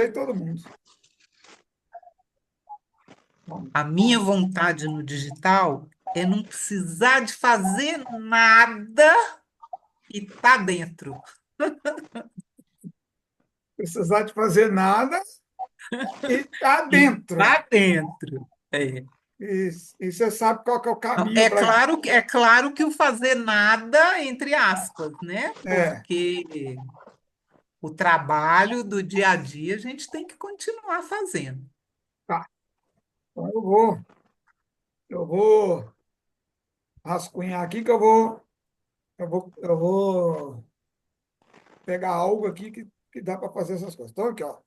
e todo mundo. Bom, A minha vontade no digital é não precisar de fazer nada e tá dentro. precisar de fazer nada e tá E dentro. tá dentro. É. E você sabe qual que é o Não, caminho para... é claro que o fazer nada, entre aspas, né? É, Porque o trabalho do dia a dia a gente tem que continuar fazendo. tá. Então eu vou rascunhar aqui que eu vou pegar algo aqui que dá para fazer essas coisas. Então, aqui, ó.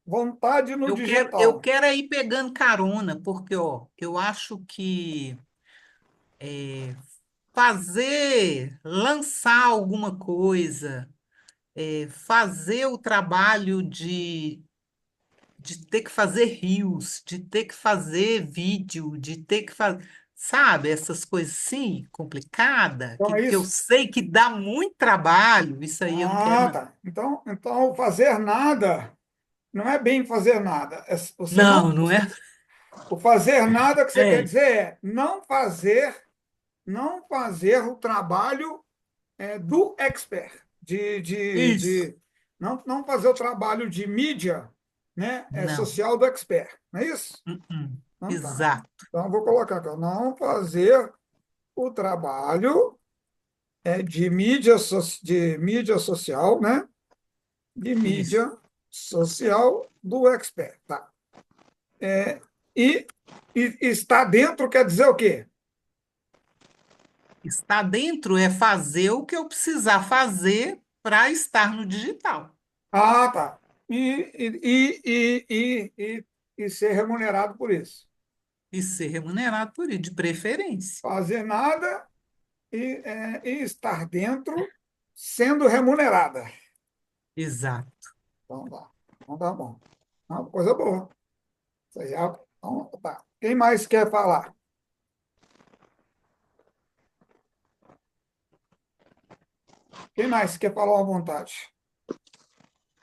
Vontade no Eu digital. quero é ir pegando carona, porque ó, eu acho que lançar alguma coisa, fazer o trabalho de ter que fazer reels, de ter que fazer vídeo, de ter que fazer, sabe, essas coisas assim, complicada, Então, é que eu isso? sei que dá muito trabalho, isso aí eu não quero, Ah, não. tá. Então, fazer nada não é bem fazer nada. Você Não, não... não é? O fazer nada que você quer É, dizer é não fazer o trabalho do expert, isso. não fazer o trabalho de mídia, né, Não. social do expert, não é isso? Então tá. Exato. Então eu vou colocar aqui, ó, não fazer o trabalho de mídia social, né? De Isso. mídia social do expert, tá? E, e está dentro quer dizer o quê? Estar dentro é fazer o que eu precisar fazer para estar no digital Ah, tá. E ser remunerado por isso. e ser remunerado por isso, de preferência. Fazer nada e estar dentro sendo remunerada. Exato. Então tá. Então tá bom. Uma coisa boa. Isso aí, então, tá. Quem mais quer falar? Quem mais quer falar à vontade?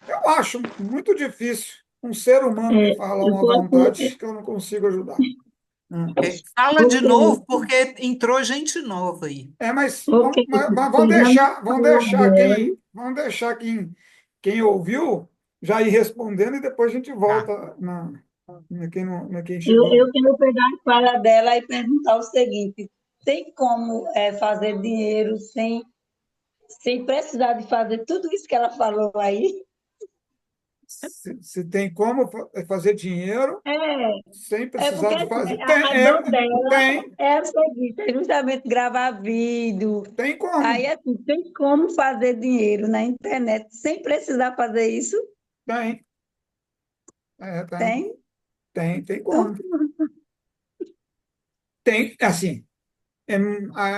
Eu acho muito difícil um ser humano me falar Eu uma tô vontade aqui. que eu não consigo ajudar. Fala de Ok, novo, porque entrou gente nova aí. Mas, ok. mas vamos Pegando deixar, a vamos fala deixar dela, quem ouviu já ir respondendo e depois a gente Tá. volta quem eu chegou. quero pegar a fala dela e perguntar o seguinte: tem como fazer dinheiro sem precisar de fazer tudo isso que ela falou aí? Se tem como fazer dinheiro É, sem é porque precisar de assim, fazer. a dor dela Tem, é o seguinte: é justamente gravar vídeo. tem Aí, como. assim, tem como fazer dinheiro na internet sem precisar fazer isso? Tem, tem, Tem? tem Então, como. Tem, assim,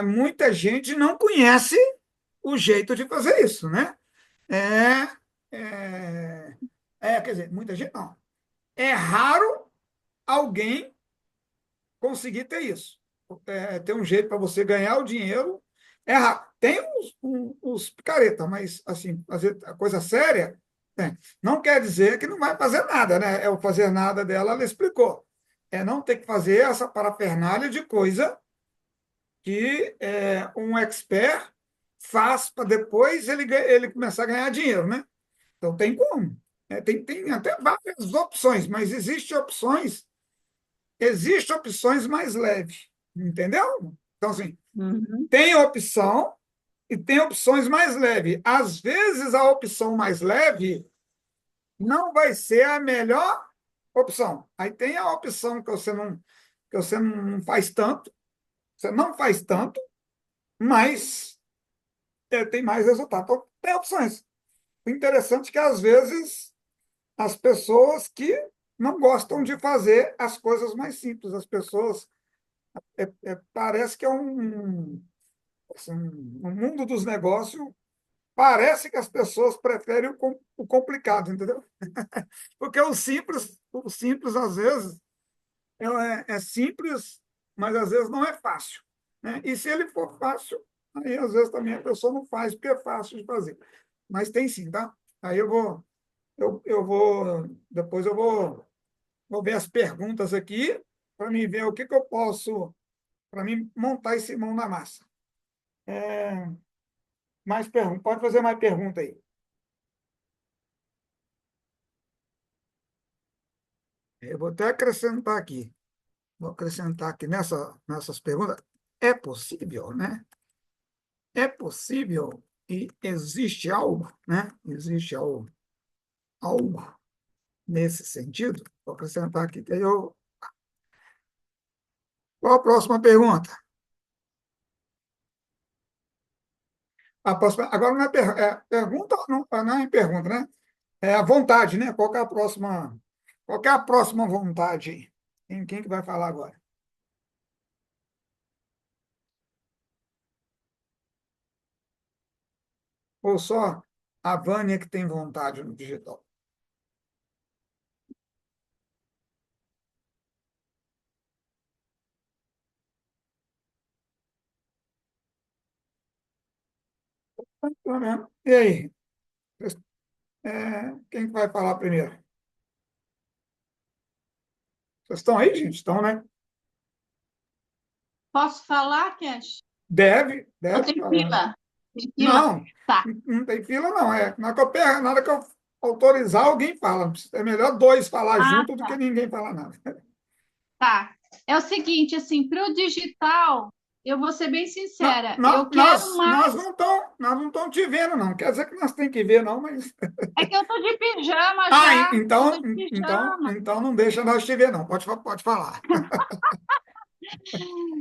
muita gente não conhece o jeito de fazer isso, né? É, quer dizer, muita gente não. É raro alguém conseguir ter isso. Ter um jeito para você ganhar o dinheiro. É raro. Tem os picareta, mas assim, fazer a coisa séria, tem. Não quer dizer que não vai fazer nada, né? É o fazer nada dela, ela explicou. É não ter que fazer essa parafernália de coisa que um expert faz para depois ele começar a ganhar dinheiro, né? Então tem como. Tem até várias opções, mas existem opções mais leves, entendeu? Então, assim, uhum. tem opção e tem opções mais leves. Às vezes, a opção mais leve não vai ser a melhor opção. Aí tem a opção que você não faz tanto, você não faz tanto, mas tem mais resultado. Então, tem opções. O interessante é que, às vezes, as pessoas que não gostam de fazer as coisas mais simples, as pessoas parece que assim, no mundo dos negócios, parece que as pessoas preferem o complicado, entendeu? Porque o simples às vezes, é simples, mas às vezes não é fácil, né? E se ele for fácil, aí às vezes também a pessoa não faz porque é fácil de fazer. Mas tem sim, tá? Aí eu vou. depois eu vou ver as perguntas aqui para mim ver o que eu posso, para mim montar esse mão na massa. Mais perguntas, pode fazer mais pergunta aí. Eu vou até acrescentar aqui. Vou acrescentar aqui nessas perguntas. É possível, né? É possível e existe algo, né? Existe algo nesse sentido? Vou acrescentar aqui. Qual a próxima pergunta? A próxima, agora não é, pergunta, não é pergunta, né? É a vontade, né? Qual que é a próxima vontade? Quem que vai falar agora? Ou só a Vânia que tem vontade no digital? Tá vendo? E aí? Quem que vai falar primeiro? Vocês estão aí, gente? Estão, né? Posso falar, Cash? Deve Ou tem falar. fila? Tem fila? Não, Tá, não tem fila, não. Na hora que eu autorizar, alguém fala. É melhor dois falar junto do que tá, ninguém falar nada. tá. É o seguinte, assim, para o digital, eu vou ser bem Não, sincera, eu quero nós mais. não estamos te vendo, não. Quer dizer que nós temos que ver, não, mas. É que eu tô de pijama Ah, já, eu tô de pijama. então não deixa nós te ver, não. Pode falar.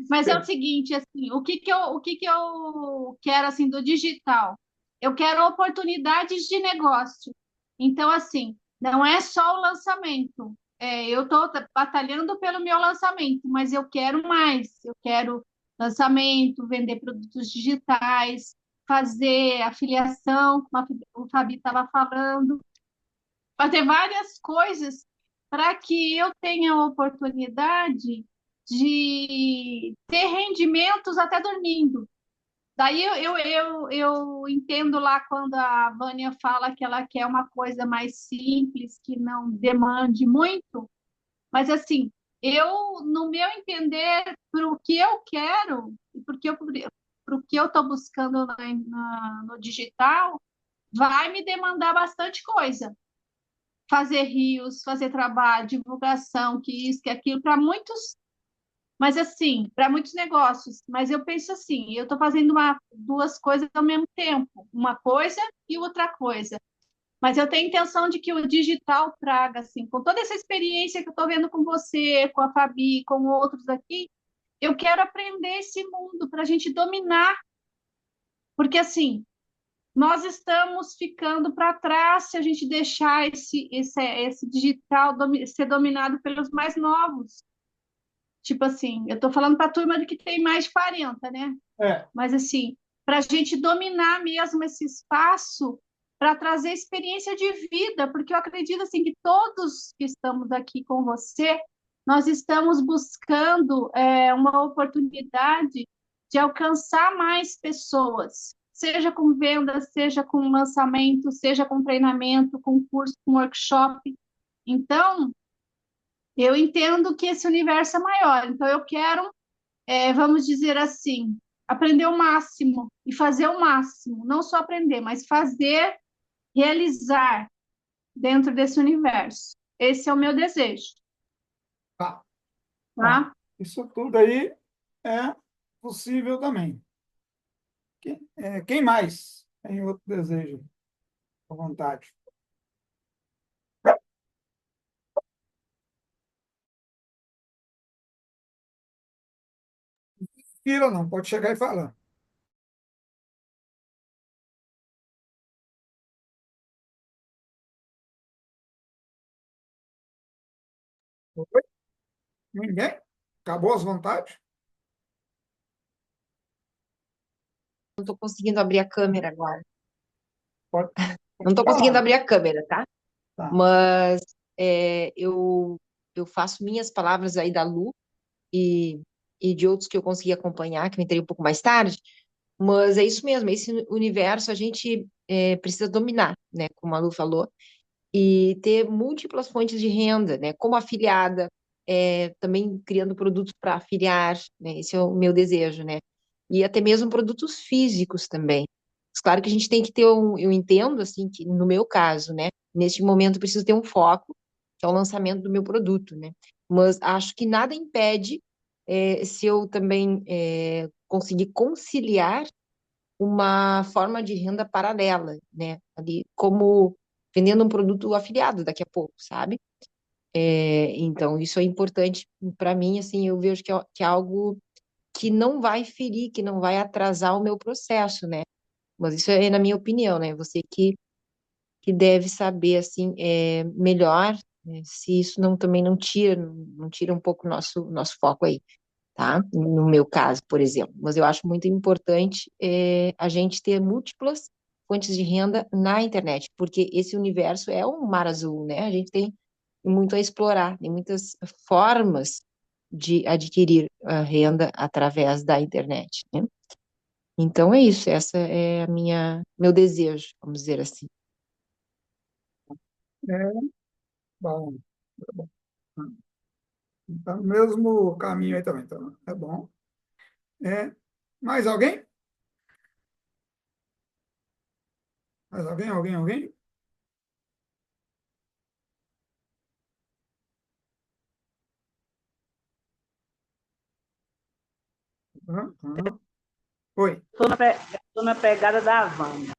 Mas é o seguinte, assim, o que que eu quero, assim, do digital? Eu quero oportunidades de negócio. Então, assim, não é só o lançamento. Eu estou batalhando pelo meu lançamento, mas eu quero mais. Eu quero lançamento, vender produtos digitais, fazer afiliação, como o Fabi estava falando, fazer várias coisas para que eu tenha a oportunidade de ter rendimentos até dormindo. Daí eu entendo lá quando a Vânia fala que ela quer uma coisa mais simples, que não demande muito, mas assim, no meu entender, para o que eu quero, e para o que eu estou buscando no digital, vai me demandar bastante coisa. Fazer rios, fazer trabalho, divulgação, que isso, que aquilo, para muitos, mas assim, para muitos negócios. Mas eu penso assim, eu estou fazendo duas coisas ao mesmo tempo, uma coisa e outra coisa. Mas eu tenho intenção de que o digital traga, assim, com toda essa experiência que eu estou vendo com você, com a Fabi, com outros aqui, eu quero aprender esse mundo para a gente dominar, porque assim, nós estamos ficando para trás se a gente deixar esse digital ser dominado pelos mais novos. Tipo assim, eu estou falando para a turma de que tem mais de 40, né? É, Mas assim, para a gente dominar mesmo esse espaço, para trazer experiência de vida, porque eu acredito assim que todos que estamos aqui com você, nós estamos buscando uma oportunidade de alcançar mais pessoas, seja com venda, seja com lançamento, seja com treinamento, com curso, com workshop. Então, eu entendo que esse universo é maior. Então, eu quero, vamos dizer assim, aprender o máximo e fazer o máximo. Não só aprender, mas fazer, realizar dentro desse universo. Esse é o meu desejo, tá. Bom, tá? isso tudo aí é possível também. Quem mais tem outro desejo, à vontade? Fila não, pode chegar e falar. Oi? Ninguém? Acabou as vontades? Não estou conseguindo abrir a câmera agora. Pode, Não pode estou conseguindo falar. abrir a câmera, tá? Tá. Mas eu faço minhas palavras aí da Lu e, e de outros que eu consegui acompanhar, que eu entrei um pouco mais tarde. Mas é isso mesmo, esse universo a gente precisa dominar, né? Como a Lu falou. e ter múltiplas fontes de renda, né? Como afiliada, também criando produtos para afiliar, né? Esse é o meu desejo, né? E até mesmo produtos físicos também. Mas claro que a gente tem que ter eu entendo assim que no meu caso, né? Neste momento eu preciso ter um foco, que é o lançamento do meu produto, né? Mas acho que nada impede se eu também conseguir conciliar uma forma de renda paralela, né? Ali, como vendendo um produto afiliado daqui a pouco, sabe? Então, isso é importante para mim, assim, eu vejo que é algo que não vai ferir, que não vai atrasar o meu processo, né? Mas isso é na minha opinião, né? Você que deve saber, assim, melhor, né? Se isso também não tira um pouco o nosso foco aí, tá? No meu caso, por exemplo. Mas eu acho muito importante a gente ter múltiplas fontes de renda na internet, porque esse universo é um mar azul, né? A gente tem muito a explorar, tem muitas formas de adquirir a renda através da internet, né? Então é isso, essa é a meu desejo, vamos dizer assim. É, bom, é bom. Tá no mesmo caminho aí também, então é bom. É, mais alguém? Mais alguém? Alguém? Alguém? Aham, aham. Oi, Tô na pegada da Havana.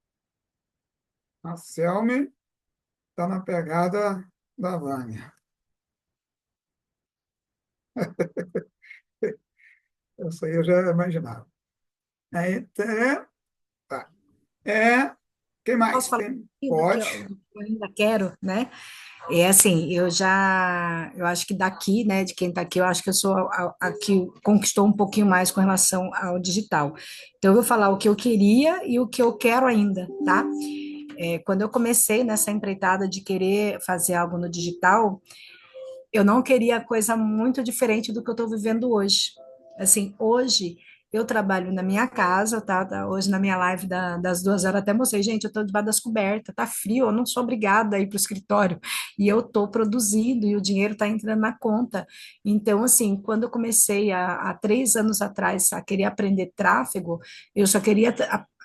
a Selmy está na pegada da Vânia. Isso aí eu já imaginava. Aí, tá. Quem Posso mais? falar Pode. do que eu ainda quero, né? É assim, eu acho que daqui, né, de quem está aqui, eu acho que eu sou a que conquistou um pouquinho mais com relação ao digital. Então, eu vou falar o que eu queria e o que eu quero ainda, tá? Quando eu comecei nessa empreitada de querer fazer algo no digital, eu não queria coisa muito diferente do que eu estou vivendo hoje. Assim, hoje eu trabalho na minha casa, tá? Hoje na minha live das 2 horas até mostrei, gente, eu estou debaixo das cobertas, tá frio, eu não sou obrigada a ir para o escritório. E eu estou produzindo e o dinheiro está entrando na conta. Então, assim, quando eu comecei há 3 anos atrás a querer aprender tráfego, eu só queria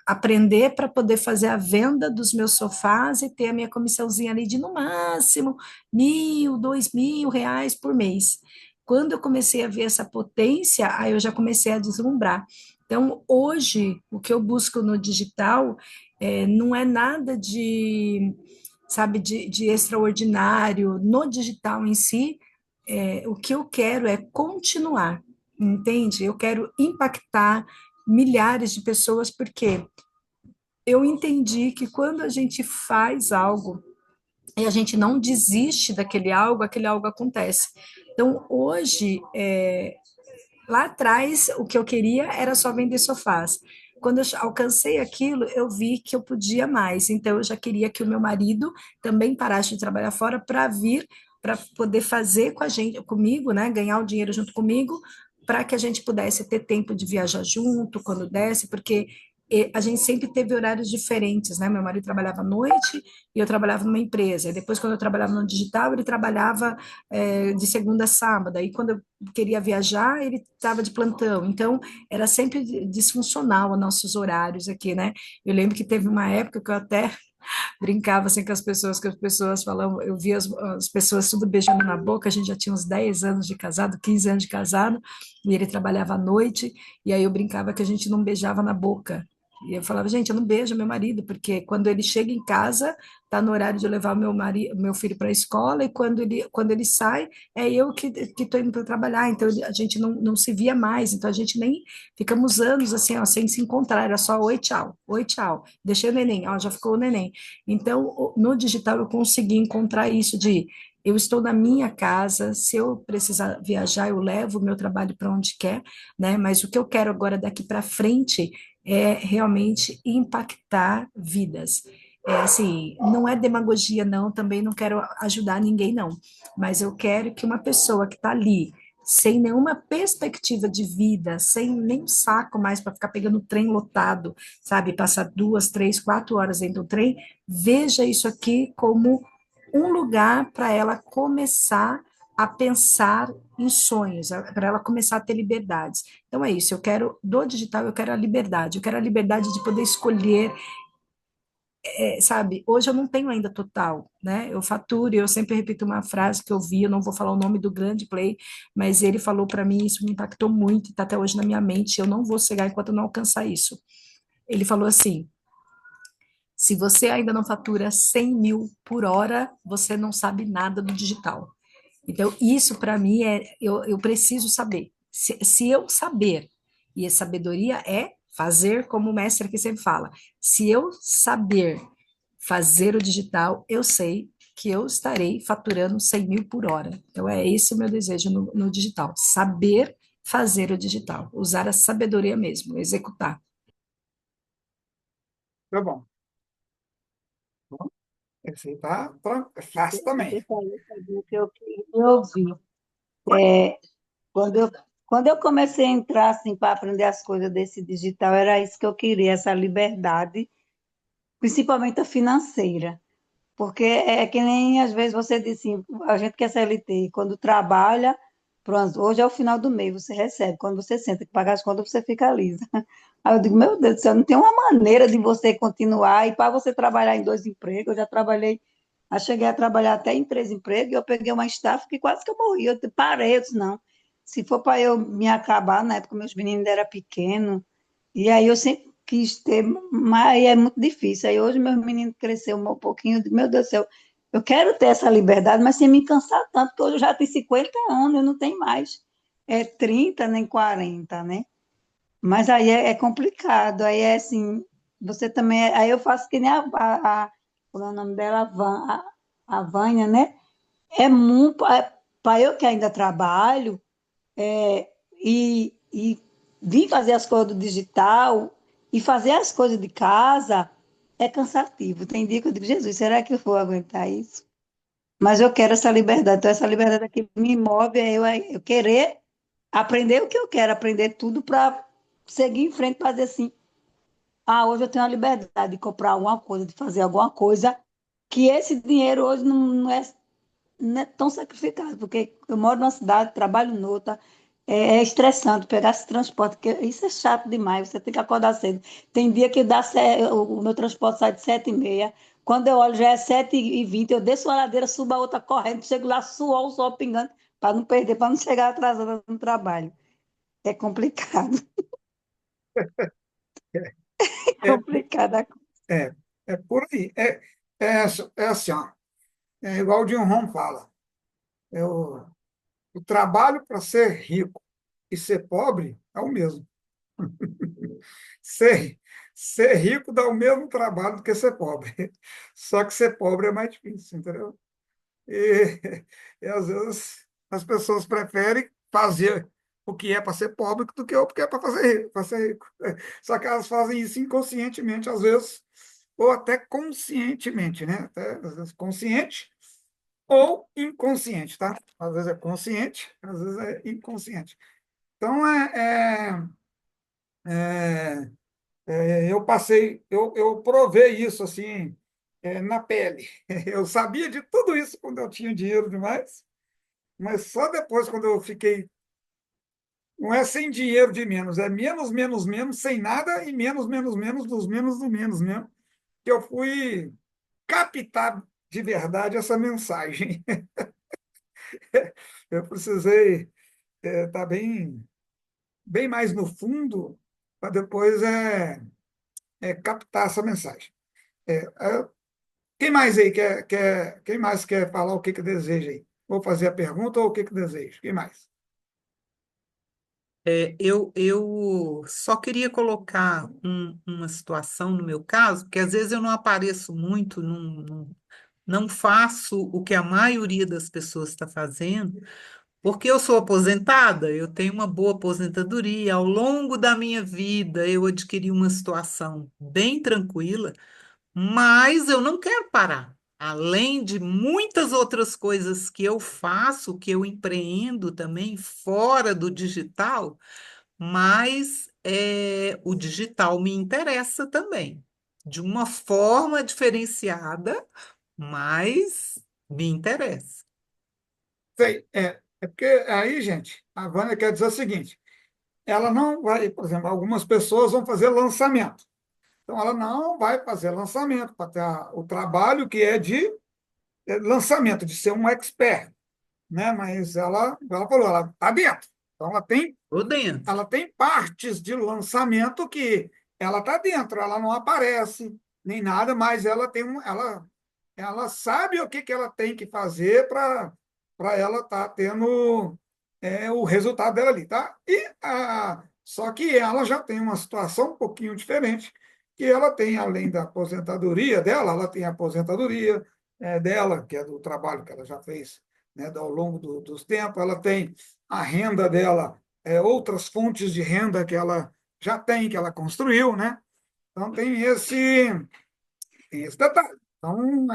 aprender para poder fazer a venda dos meus sofás e ter a minha comissãozinha ali de no máximo 1.000, 2.000 reais por mês. Quando eu comecei a ver essa potência, aí eu já comecei a deslumbrar. Então, hoje, o que eu busco no digital não é nada de, sabe, de extraordinário no digital em si. O que eu quero é continuar, entende? Eu quero impactar milhares de pessoas, porque eu entendi que quando a gente faz algo e a gente não desiste aquele algo acontece. Então, hoje, lá atrás, o que eu queria era só vender sofás. Quando eu alcancei aquilo, eu vi que eu podia mais. Então, eu já queria que o meu marido também parasse de trabalhar fora para vir, para poder fazer com a gente, comigo, né, ganhar o dinheiro junto comigo, para que a gente pudesse ter tempo de viajar junto quando desse, porque a gente sempre teve horários diferentes, né? Meu marido trabalhava à noite e eu trabalhava numa empresa. E depois, quando eu trabalhava no digital, ele trabalhava de segunda a sábado. Aí, quando eu queria viajar, ele estava de plantão. Então, era sempre disfuncional os nossos horários aqui, né? Eu lembro que teve uma época que eu até brincava assim com as pessoas, que as pessoas falavam, eu via as pessoas tudo beijando na boca, a gente já tinha uns 10 anos de casado, 15 anos de casado, e ele trabalhava à noite, e aí eu brincava que a gente não beijava na boca. E eu falava, gente, eu não beijo meu marido, porque quando ele chega em casa, tá no horário de levar meu filho para a escola, e quando ele sai, é eu que estou indo para trabalhar, então a gente não se via mais, então a gente nem ficamos anos assim, ó, sem se encontrar, era só oi, tchau, deixei o neném, ó, já ficou o neném. Então, no digital eu consegui encontrar isso de eu estou na minha casa, se eu precisar viajar, eu levo o meu trabalho para onde quer, né? Mas o que eu quero agora daqui para frente é realmente impactar vidas. Assim, não é demagogia, não, também não quero ajudar ninguém, não, mas eu quero que uma pessoa que está ali, sem nenhuma perspectiva de vida, sem nem saco mais para ficar pegando trem lotado, sabe, passar 2, 3, 4 horas dentro do trem, veja isso aqui como um lugar para ela começar a pensar em sonhos, para ela começar a ter liberdades. Então é isso, eu quero do digital, eu quero a liberdade, eu quero a liberdade de poder escolher, sabe? Hoje eu não tenho ainda total, né? Eu faturo, eu sempre repito uma frase que eu vi, eu não vou falar o nome do grande play, mas ele falou para mim, isso me impactou muito, está até hoje na minha mente, eu não vou cegar enquanto eu não alcançar isso. Ele falou assim: se você ainda não fatura 100 mil por hora, você não sabe nada do digital. Então, isso para mim eu preciso saber. Se eu saber, e a sabedoria é fazer como o mestre aqui sempre fala, se eu saber fazer o digital, eu sei que eu estarei faturando 100 mil por hora. Então, é esse o meu desejo no digital, saber fazer o digital, usar a sabedoria mesmo, executar. Tá bom. Esse aí é fácil também. Você falou sobre o que eu queria ouvir. É, quando eu, quando eu comecei a entrar assim, para aprender as coisas desse digital, era isso que eu queria, essa liberdade, principalmente a financeira. Porque é que nem às vezes você diz assim, a gente que é CLT, quando trabalha, pronto, hoje é o final do mês, você recebe. Quando você senta que pagar as contas, você fica lisa. Aí eu digo, meu Deus do céu, não tem uma maneira de você continuar e para você trabalhar em dois empregos, eu já trabalhei, eu cheguei a trabalhar até em três empregos, e eu peguei uma estafa que quase que eu morri, eu parei, eu disse, não, se for para eu me acabar, na época meus meninos eram pequenos, e aí eu sempre quis ter, mas é muito difícil. Aí hoje meu menino cresceu um pouquinho, eu digo, meu Deus do céu, eu quero ter essa liberdade, mas sem me cansar tanto, porque hoje eu já tenho 50 anos, eu não tenho mais 30 nem 40, né? Mas aí é complicado, aí é assim, você também, aí eu faço que nem qual é o nome dela, a Vânia, né? É muito, para eu que ainda trabalho, e vir fazer as coisas do digital e fazer as coisas de casa é cansativo. Tem dia que eu digo, Jesus, será que eu vou aguentar isso? Mas eu quero essa liberdade. Então, essa liberdade que me move eu querer aprender o que eu quero, aprender tudo para seguir em frente, fazer assim. Ah, hoje eu tenho a liberdade de comprar alguma coisa, de fazer alguma coisa, que esse dinheiro hoje não é tão sacrificado, porque eu moro numa cidade, trabalho noutra, é estressante pegar esse transporte, porque isso é chato demais, você tem que acordar cedo. Tem dia que o meu transporte sai de 7h30, quando eu olho já é 7h20, eu desço a ladeira, subo a outra correndo, chego lá, suor, o sol pingando, para não perder, para não chegar atrasada no trabalho. É complicado, é É, complicado. é, é por aí. É assim, ó, é igual o Jim Rohn fala. O trabalho para ser rico e ser pobre é o mesmo. Ser, ser rico dá o mesmo trabalho do que ser pobre. Só que ser pobre é mais difícil, entendeu? E, e às vezes as pessoas preferem fazer o que é para ser pobre do que o que é para ser rico. Só que elas fazem isso inconscientemente, às vezes, ou até conscientemente, né? Até, às vezes consciente ou inconsciente, tá? Às vezes é consciente, às vezes é inconsciente. Então, eu provei isso assim, na pele. Eu sabia de tudo isso quando eu tinha dinheiro demais, mas só depois, quando eu fiquei, não é sem dinheiro de menos, é menos, menos, menos, sem nada e menos, menos, menos, dos menos do menos mesmo, que eu fui captar de verdade essa mensagem. Eu precisei estar bem mais no fundo para depois captar essa mensagem. Quem mais aí quem mais quer falar o que deseja aí? Vou fazer a pergunta ou o que deseja? Quem mais? Eu só queria colocar uma situação no meu caso, porque às vezes eu não apareço muito, não faço o que a maioria das pessoas está fazendo, porque eu sou aposentada, eu tenho uma boa aposentadoria. Ao longo da minha vida, eu adquiri uma situação bem tranquila, mas eu não quero parar. Além de muitas outras coisas que eu faço, que eu empreendo também fora do digital, mas o digital me interessa também, de uma forma diferenciada, mas Me interessa. Sei, é porque aí, gente, a Vânia quer dizer o seguinte: ela não vai, por exemplo, algumas pessoas vão fazer lançamento. Então, ela não vai fazer lançamento para ter o trabalho que é de lançamento, de ser um expert, né? Mas ela falou, ela está dentro. Então, Tô dentro. ela tem partes de lançamento que ela está dentro, ela não aparece nem nada, mas ela sabe o que que ela tem que fazer para ela estar tendo o resultado dela ali, tá? Só que ela já tem uma situação um pouquinho diferente, que ela tem, além da aposentadoria dela, ela tem a aposentadoria dela, que é do trabalho que ela já fez, né, ao longo dos tempos, ela tem a renda dela, outras fontes de renda que ela já tem, que ela construiu, né? Então tem esse detalhe. Então,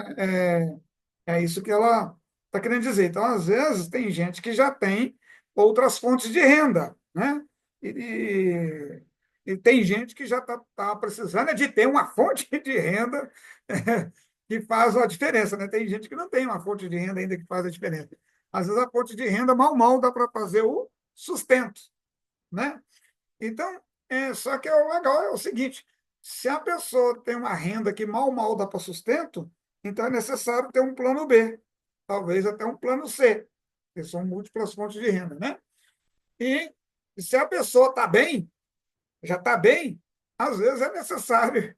é isso que ela está querendo dizer. Então, às vezes, tem gente que já tem outras fontes de renda, né? E tem gente que já está precisando de ter uma fonte de renda que faz a diferença, né? Tem gente que não tem uma fonte de renda ainda que faz a diferença. Às vezes, a fonte de renda, mal dá para fazer o sustento, né? Então, só que o legal é o seguinte: se a pessoa tem uma renda que mal dá para sustento, então é necessário ter um plano B, talvez até um plano C, que são múltiplas fontes de renda, né? E se a pessoa está bem, já está bem, às vezes é necessário.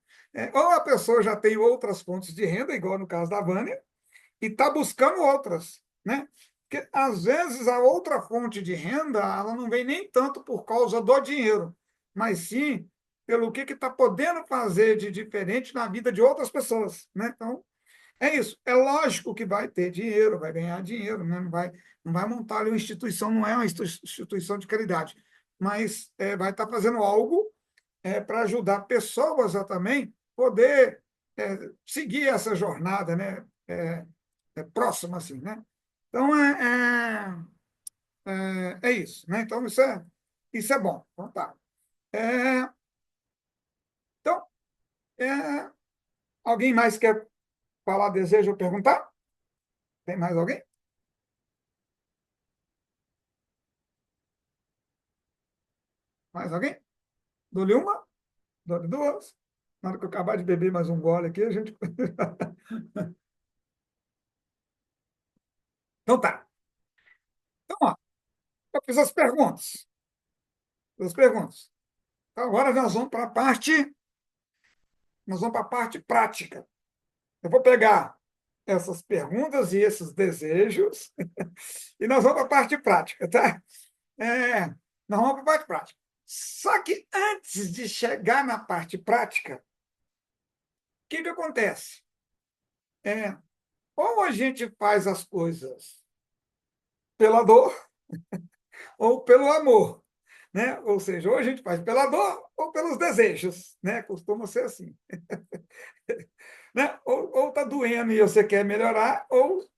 Ou a pessoa já tem outras fontes de renda, igual no caso da Vânia, e está buscando outras, né? Porque, às vezes, a outra fonte de renda ela não vem nem tanto por causa do dinheiro, mas sim pelo que está podendo fazer de diferente na vida de outras pessoas, né? Então, é isso. É lógico que vai ter dinheiro, vai ganhar dinheiro, né? Não vai montar ali uma instituição, não é uma instituição de caridade, mas vai estar fazendo algo para ajudar pessoas a também poder seguir essa jornada, né? Próxima, assim, né? Então, é isso, né? Então, isso é bom. Então, tá. É, então, é, alguém mais quer falar, deseja ou perguntar? Tem mais alguém? Mais alguém? Dou-lhe uma? Dou-lhe duas? Na hora que eu acabar de beber mais um gole aqui, a gente... Então, tá. Então, ó, eu fiz as perguntas. As perguntas. Então, agora nós vamos para a parte prática. Eu vou pegar essas perguntas e esses desejos e nós vamos para a parte prática, tá? Nós vamos para a parte prática. Só que antes de chegar na parte prática, o que acontece? É, ou a gente faz as coisas pela dor ou pelo amor, né? Ou seja, ou a gente faz pela dor ou pelos desejos, né? Costuma ser assim, né? Ou está doendo e você quer melhorar, ou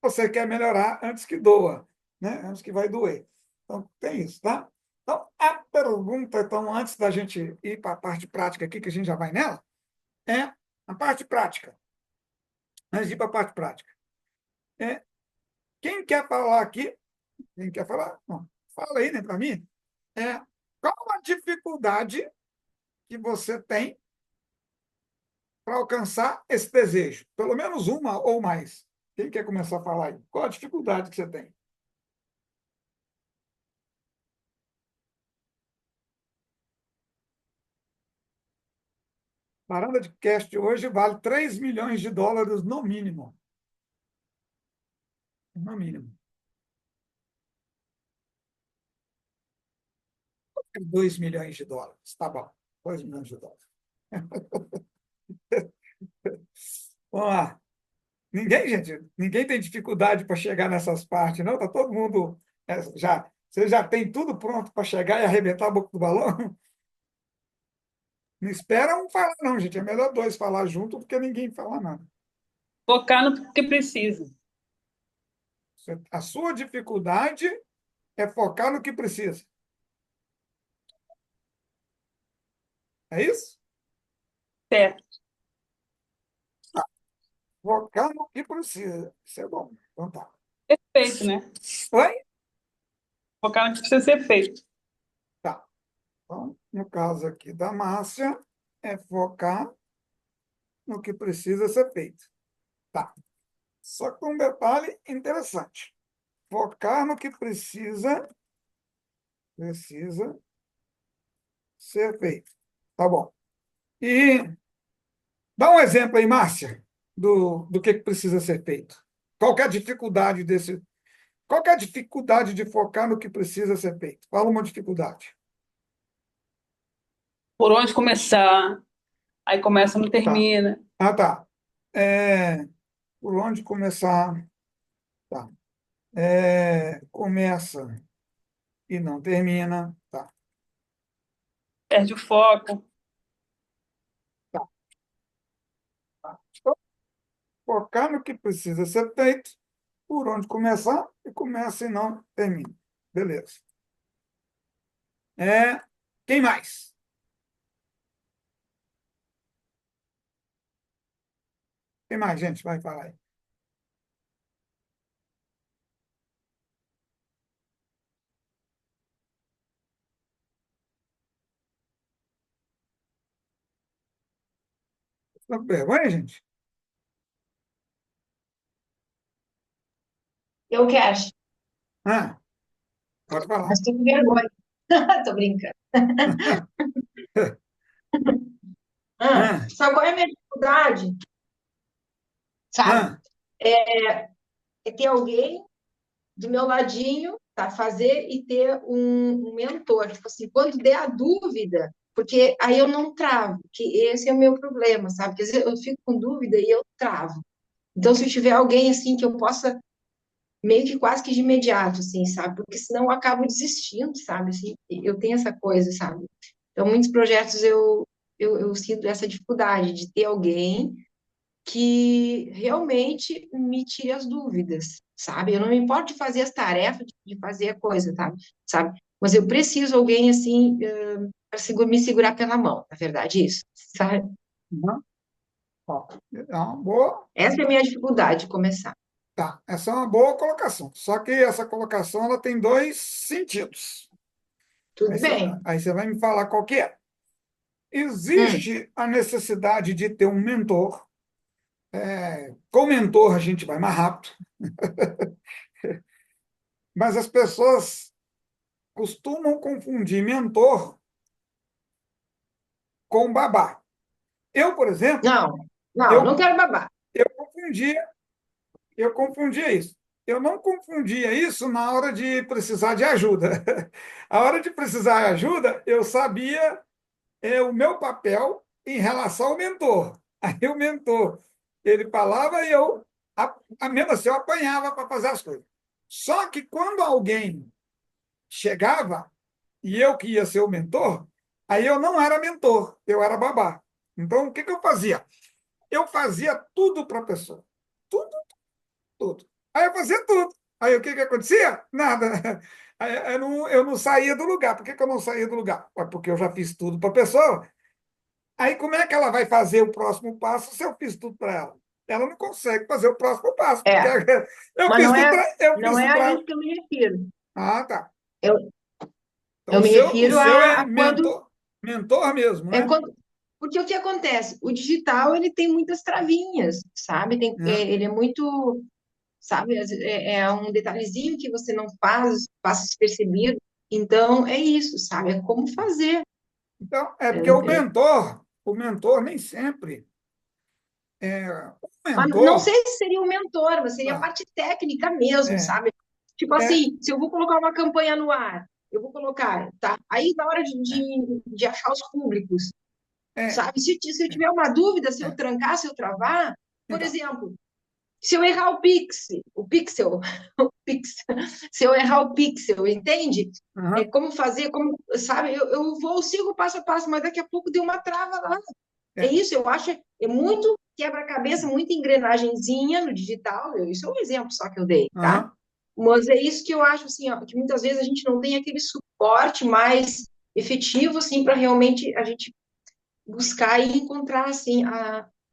você quer melhorar antes que doa, né? Antes que vai doer. Então, tem isso, tá? Então, a pergunta, então, antes da gente ir para a parte prática aqui, que a gente já vai nela, é a parte prática. Antes de ir para a parte prática. É, quem quer falar aqui? Quem quer falar? Não, fala aí, né, para mim. Qual a dificuldade que você tem para alcançar esse desejo? Pelo menos uma ou mais. Quem quer começar a falar aí? Qual a dificuldade que você tem? Varanda de cast hoje vale 3 milhões de dólares no mínimo. No mínimo. 2 milhões de dólares. Tá bom. 2 milhões de dólares. Vamos lá. Ninguém tem dificuldade para chegar nessas partes, não? Está todo mundo. Você já tem tudo pronto para chegar e arrebentar a boca do balão? Não espera um falar, não, gente. É melhor dois falar junto do que ninguém falar nada. Focar no que precisa. A sua dificuldade é focar no que precisa. É isso? Certo. Focar no que precisa. Isso é bom. Então tá. Feito, né? Oi? Focar no que precisa ser feito. Tá. Então, no caso aqui da Márcia, é focar no que precisa ser feito. Tá. Só que um detalhe interessante. Focar no que precisa ser feito. Tá bom. E dá um exemplo aí, Márcia, do que precisa ser feito. Qual que é a dificuldade desse. Qual que é a dificuldade de focar no que precisa ser feito? Fala uma dificuldade. Por onde começar? Aí começa, não Tá. termina. Ah, tá. Por onde começar? Tá. Começa e não termina. Tá. Perde o foco. Tá. Tá. Então, focar no que precisa ser feito, por onde começar, e começa e não termina. Beleza. Quem mais? Quem mais, gente? Vai falar aí. Tá com vergonha, gente? Eu quero, Ah, pode falar. mas tô com vergonha. Tô brincando. Ah, Sabe qual é a minha dificuldade? Sabe? ah, É ter alguém do meu ladinho, tá? Fazer e ter um mentor. Tipo assim, quando der a dúvida, porque aí eu não travo, que esse é o meu problema, sabe? Quer dizer, eu fico com dúvida e eu travo. Então, se eu tiver alguém assim que eu possa meio que quase que de imediato, assim, sabe? Porque senão eu acabo desistindo, sabe? Assim, eu tenho essa coisa, sabe? Então, muitos projetos eu sinto essa dificuldade de ter alguém que realmente me tire as dúvidas, sabe? Eu não me importo de fazer as tarefas, de fazer a coisa, tá? Sabe? Mas eu preciso de alguém assim para me segurar pela mão, na verdade, isso, sabe? não. Ó, é uma boa. Essa é a minha dificuldade de começar. Tá, essa é uma boa colocação. Só que essa colocação ela tem dois sentidos. Tudo bem. Aí você vai me falar qual que é. Hum, Existe a necessidade de ter um mentor. Com mentor a gente vai mais rápido, mas as pessoas costumam confundir mentor com babá. Eu, por exemplo, não, não, não eu, quero babar. eu confundia, eu confundia isso. Eu não confundia isso na hora de precisar de ajuda. A hora de precisar de ajuda, eu sabia o meu papel em relação ao mentor. Aí o mentor, ele falava e eu, mesmo assim, eu apanhava para fazer as coisas. Só que quando alguém chegava, e eu que ia ser o mentor, aí eu não era mentor, eu era babá. Então, o que eu fazia? Eu fazia tudo para a pessoa. Tudo, tudo. Aí eu fazia tudo. Aí o que acontecia? Nada. Aí eu não saía do lugar. Por que eu não saía do lugar? Porque eu já fiz tudo para a pessoa. Aí como é que ela vai fazer o próximo passo se eu fiz tudo para ela? Ela não consegue fazer o próximo passo, porque É, eu mas fiz tudo para eu não fiz é tudo a para isso ela. que eu me refiro. Ah, tá. Eu, Então eu o me seu, o refiro seu é a quando mentor mesmo, é né? quando porque o que acontece? O digital ele tem muitas travinhas, sabe? É. Ele é muito, sabe? É um detalhezinho que você não passa despercebido. Então é isso, sabe? É como fazer. Então, é É, porque o mentor nem sempre o Mas não mentor, sei se seria o mentor, mas seria a tá, parte técnica mesmo, é, sabe? Tipo é, assim, se eu vou colocar uma campanha no ar, eu vou colocar, tá? Aí na hora de achar os públicos, é, sabe? Se eu tiver uma dúvida, se eu é. trancar, se eu travar, por Então, exemplo, se eu errar o pixel, o pixel, se eu errar o pixel, entende? É aham, como fazer, como, sabe? Eu sigo passo a passo, mas daqui a pouco deu uma trava lá. É é, isso, eu acho, é muito quebra-cabeça, muita engrenagenzinha no digital, isso é um exemplo só que eu dei, tá? aham. Mas é isso que eu acho, assim, ó, que muitas vezes a gente não tem aquele suporte mais efetivo, assim, para realmente a gente buscar e encontrar, assim,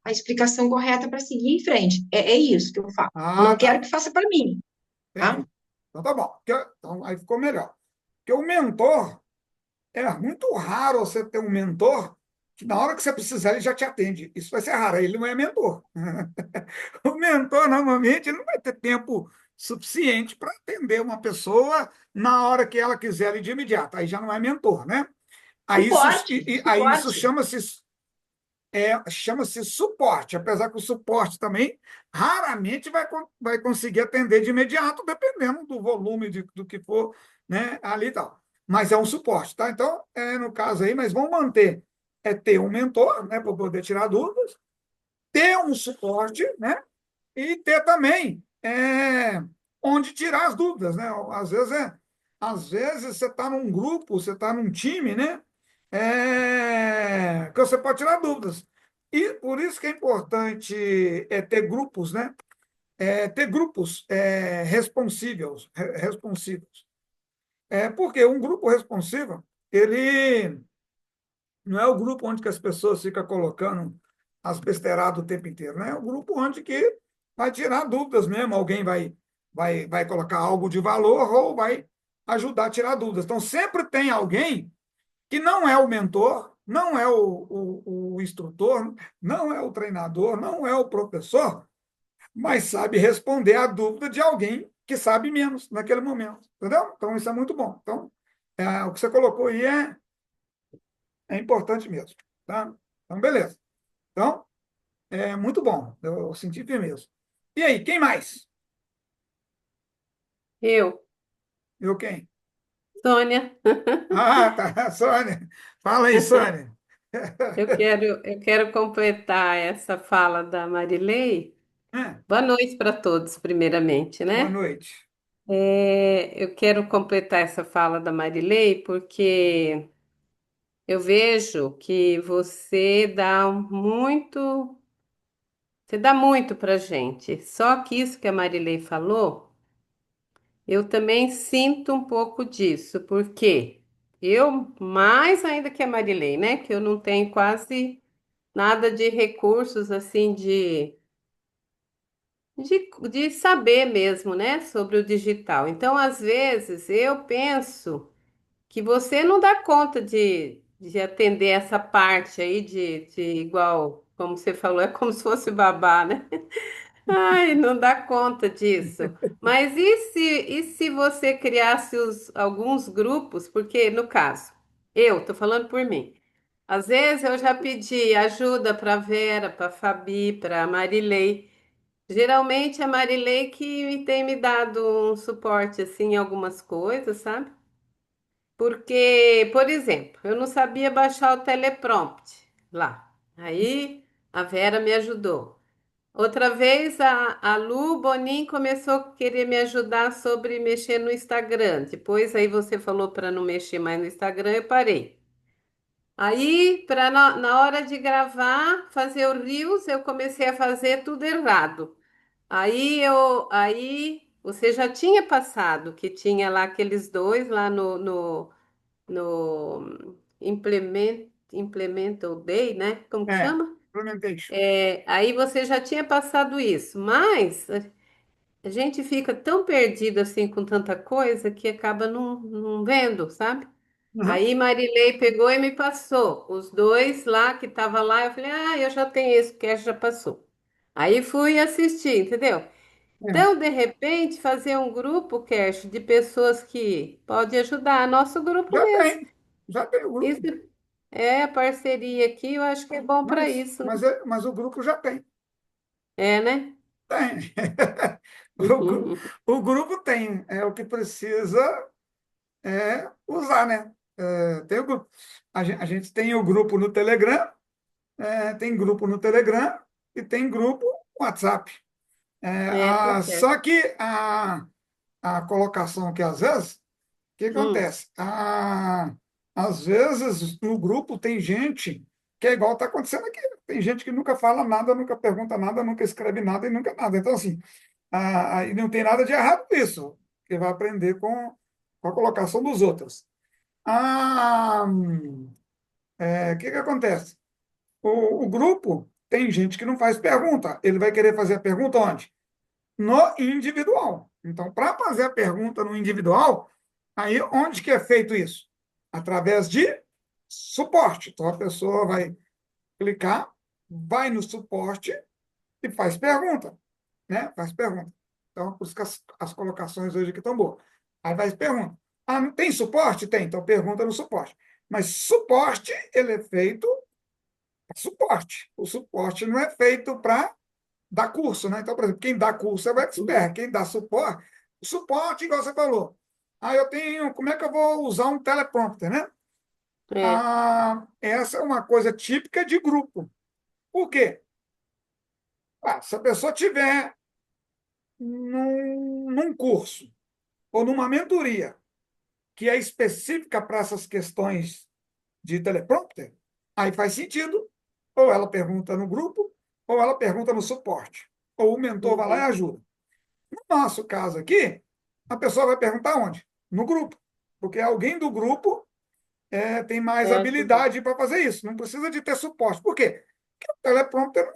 a explicação correta para seguir em frente. É isso que eu falo. Ah, Não tá. quero que faça para mim, tá? Entendi. Então tá bom. Então, aí ficou melhor. Porque o mentor, é muito raro você ter um mentor que na hora que você precisar ele já te atende. Isso vai ser raro, ele não é mentor. O mentor, normalmente, ele não vai ter tempo suficiente para atender uma pessoa na hora que ela quiser e de imediato. Aí já não é mentor, né? Suporte, Aí isso suporte. chama-se suporte, apesar que o suporte também raramente vai conseguir atender de imediato, dependendo do volume do que for, né, ali e tal. Mas é um suporte, tá? Então, no caso aí, mas vamos manter, ter um mentor, né, para poder tirar dúvidas, ter um suporte, né, e ter também onde tirar as dúvidas, né? Às vezes você está num grupo, você está num time, né? Que você pode tirar dúvidas. E por isso que é importante ter grupos, né? Ter grupos responsivos. Porque um grupo responsivo, ele não é o grupo onde que as pessoas ficam colocando as besteiradas o tempo inteiro, né? É o grupo onde que vai tirar dúvidas mesmo, alguém vai colocar algo de valor ou vai ajudar a tirar dúvidas. Então, sempre tem alguém que não é o mentor, não é o instrutor, não é o treinador, não é o professor, mas sabe responder à dúvida de alguém que sabe menos naquele momento, entendeu? Então, isso é muito bom. Então, o que você colocou aí é importante mesmo, tá? Então, beleza. Então, muito bom. Eu senti firmeza. E aí, quem mais? Eu, Eu quem? Sônia, Ah, tá, Sônia. Fala aí, Sônia. eu quero completar essa fala da Marilei. É, Boa noite para todos, primeiramente, boa né? noite. Eu quero completar essa fala da Marilei porque eu vejo que você dá muito para gente. Só que isso que a Marilei falou, eu também sinto um pouco disso, porque eu, mais ainda que a Marilei, né? Que eu não tenho quase nada de recursos assim de saber mesmo, né, sobre o digital. Então, às vezes, eu penso que você não dá conta de atender essa parte aí de igual, como você falou, é como se fosse babá, né? Ai, não dá conta disso. Mas e se você criasse alguns grupos? Porque, no caso, eu tô falando por mim. Às vezes eu já pedi ajuda para Vera, para Fabi, para Marilei. Geralmente é a Marilei que tem me dado um suporte assim em algumas coisas, sabe? Porque, por exemplo, eu não sabia baixar o teleprompter lá. Aí a Vera me ajudou. Outra vez a Lu Bonin começou a querer me ajudar sobre mexer no Instagram. Depois aí você falou para não mexer mais no Instagram, eu parei. Aí, na hora de gravar, fazer o Reels, eu comecei a fazer tudo errado. Aí você já tinha passado que tinha lá aqueles dois lá no Implemental Day, né? Como que chama? Implementation. Aí você já tinha passado isso, mas a gente fica tão perdido assim com tanta coisa que acaba não vendo, sabe? Uhum. Aí Marilei pegou e me passou. Os dois lá que tava lá, eu falei, eu já tenho esse, porque já passou. Aí fui assistir, entendeu? É, Então, de repente, fazer um grupo, Cash, de pessoas que pode ajudar, nosso grupo já mesmo. tem. Já tem o Isso grupo. é a parceria aqui, eu acho que é bom para Mas, isso, né? mas, mas o grupo já tem. É, né? Tem. O grupo tem. O que precisa usar, né? Tem o grupo. A gente tem o grupo no Telegram, tem grupo no Telegram e tem grupo no WhatsApp. Tá Só certo. que a colocação que às vezes, o que Hum, acontece? Às vezes no grupo tem gente que é igual está acontecendo aqui. Tem gente que nunca fala nada, nunca pergunta nada, nunca escreve nada e nunca nada. Então, assim, e não tem nada de errado nisso, que vai aprender com a colocação dos outros. O que acontece? O grupo, Tem gente que não faz pergunta. Ele vai querer fazer a pergunta onde? No individual. Então, para fazer a pergunta no individual, aí onde que é feito isso? Através de suporte. Então, a pessoa vai clicar, vai no suporte e faz pergunta, né? Faz pergunta. Então, por isso que as colocações hoje aqui estão boas. Aí faz pergunta. Ah, não tem suporte? Tem, então pergunta no suporte. Mas suporte, ele é feito para suporte. O suporte não é feito para dar curso, né? Então, por exemplo, quem dá curso é o expert. Quem dá suporte, o suporte, igual você falou. Ah, eu tenho, como é que eu vou usar um teleprompter, né? É. Ah, essa é uma coisa típica de grupo. Por quê? Ah, se a pessoa tiver num curso ou numa mentoria que é específica para essas questões de teleprompter, aí faz sentido. Ou ela pergunta no grupo, ou ela pergunta no suporte. Ou o mentor vai lá e Uhum. ajuda. No nosso caso aqui, a pessoa vai perguntar onde? No grupo. Porque alguém do grupo tem mais É, ajuda. habilidade para fazer isso. Não precisa de ter suporte. Por quê? Porque o teleprompter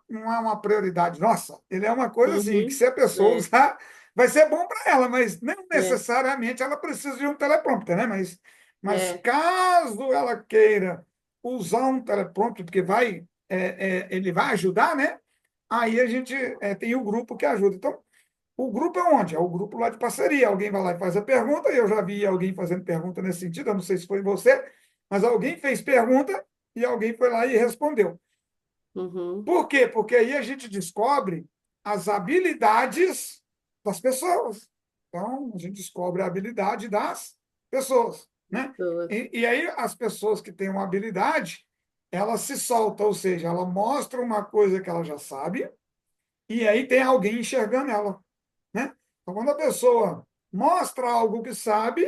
não é uma prioridade nossa. Ele é uma coisa assim, que Uhum. se a pessoa É, usar, vai ser bom para ela, mas não é, necessariamente ela precisa de um teleprompter, né? Mas é. caso ela queira usar um teleprompter, porque ele vai ajudar, né? Aí a gente tem o grupo que ajuda. Então, o grupo é onde? É o grupo lá de parceria. Alguém vai lá e faz a pergunta, e eu já vi alguém fazendo pergunta nesse sentido, eu não sei se foi você, mas alguém fez pergunta e alguém foi lá e respondeu. Uhum. Por quê? Porque aí a gente descobre as habilidades das pessoas. Então, a gente descobre a habilidade das pessoas, né? Boa. E aí as pessoas que têm uma habilidade, ela se solta, ou seja, ela mostra uma coisa que ela já sabe, e aí tem alguém enxergando ela, né? Então, quando a pessoa mostra algo que sabe,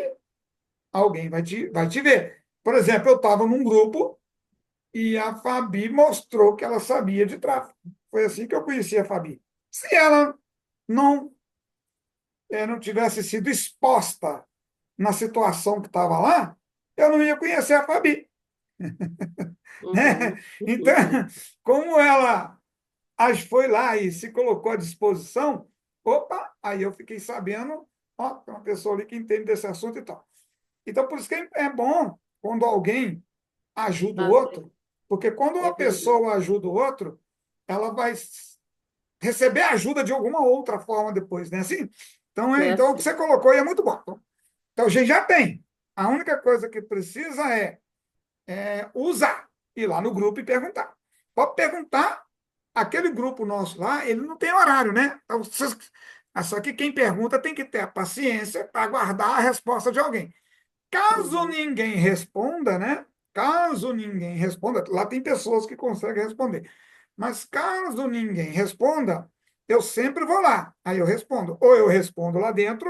alguém vai te ver. Por exemplo, eu estava num grupo e a Fabi mostrou que ela sabia de tráfego. Foi assim que eu conheci a Fabi. Se ela não, não tivesse sido exposta na situação que estava lá, eu não ia conhecer a Fabi, né? Uhum. Então, Uhum. como ela foi lá e se colocou à disposição, opa, aí eu fiquei sabendo, ó, tem uma pessoa ali que entende desse assunto e tal. Então, por isso que é bom quando alguém ajuda o Fazer. outro, porque quando É uma verdade. pessoa ajuda o outro, ela vai receber ajuda de alguma outra forma depois, né? Assim? Então, É então o que assim. você colocou aí é muito bom. Então, a gente já tem. A única coisa que precisa é usar, ir lá no grupo e perguntar. Pode perguntar, aquele grupo nosso lá, ele não tem horário, né? Então, só que quem pergunta tem que ter a paciência para aguardar a resposta de alguém. Caso Uhum. ninguém responda, né? Caso ninguém responda, lá tem pessoas que conseguem responder. Mas caso ninguém responda, eu sempre vou lá. Aí eu respondo. Ou eu respondo lá dentro,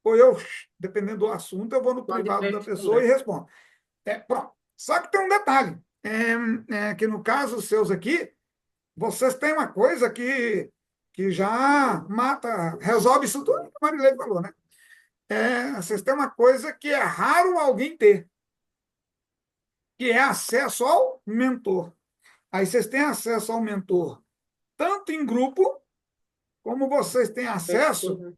ou eu, dependendo do assunto, eu vou no Pode privado da pessoa particular. e respondo. Pronto. Só que tem um detalhe. Que no caso seus aqui, vocês têm uma coisa que já mata, resolve isso tudo que a Marilene falou, né? Vocês têm uma coisa que é raro alguém ter, que é acesso ao mentor. Aí vocês têm acesso ao mentor tanto em grupo, como vocês têm acesso Particular.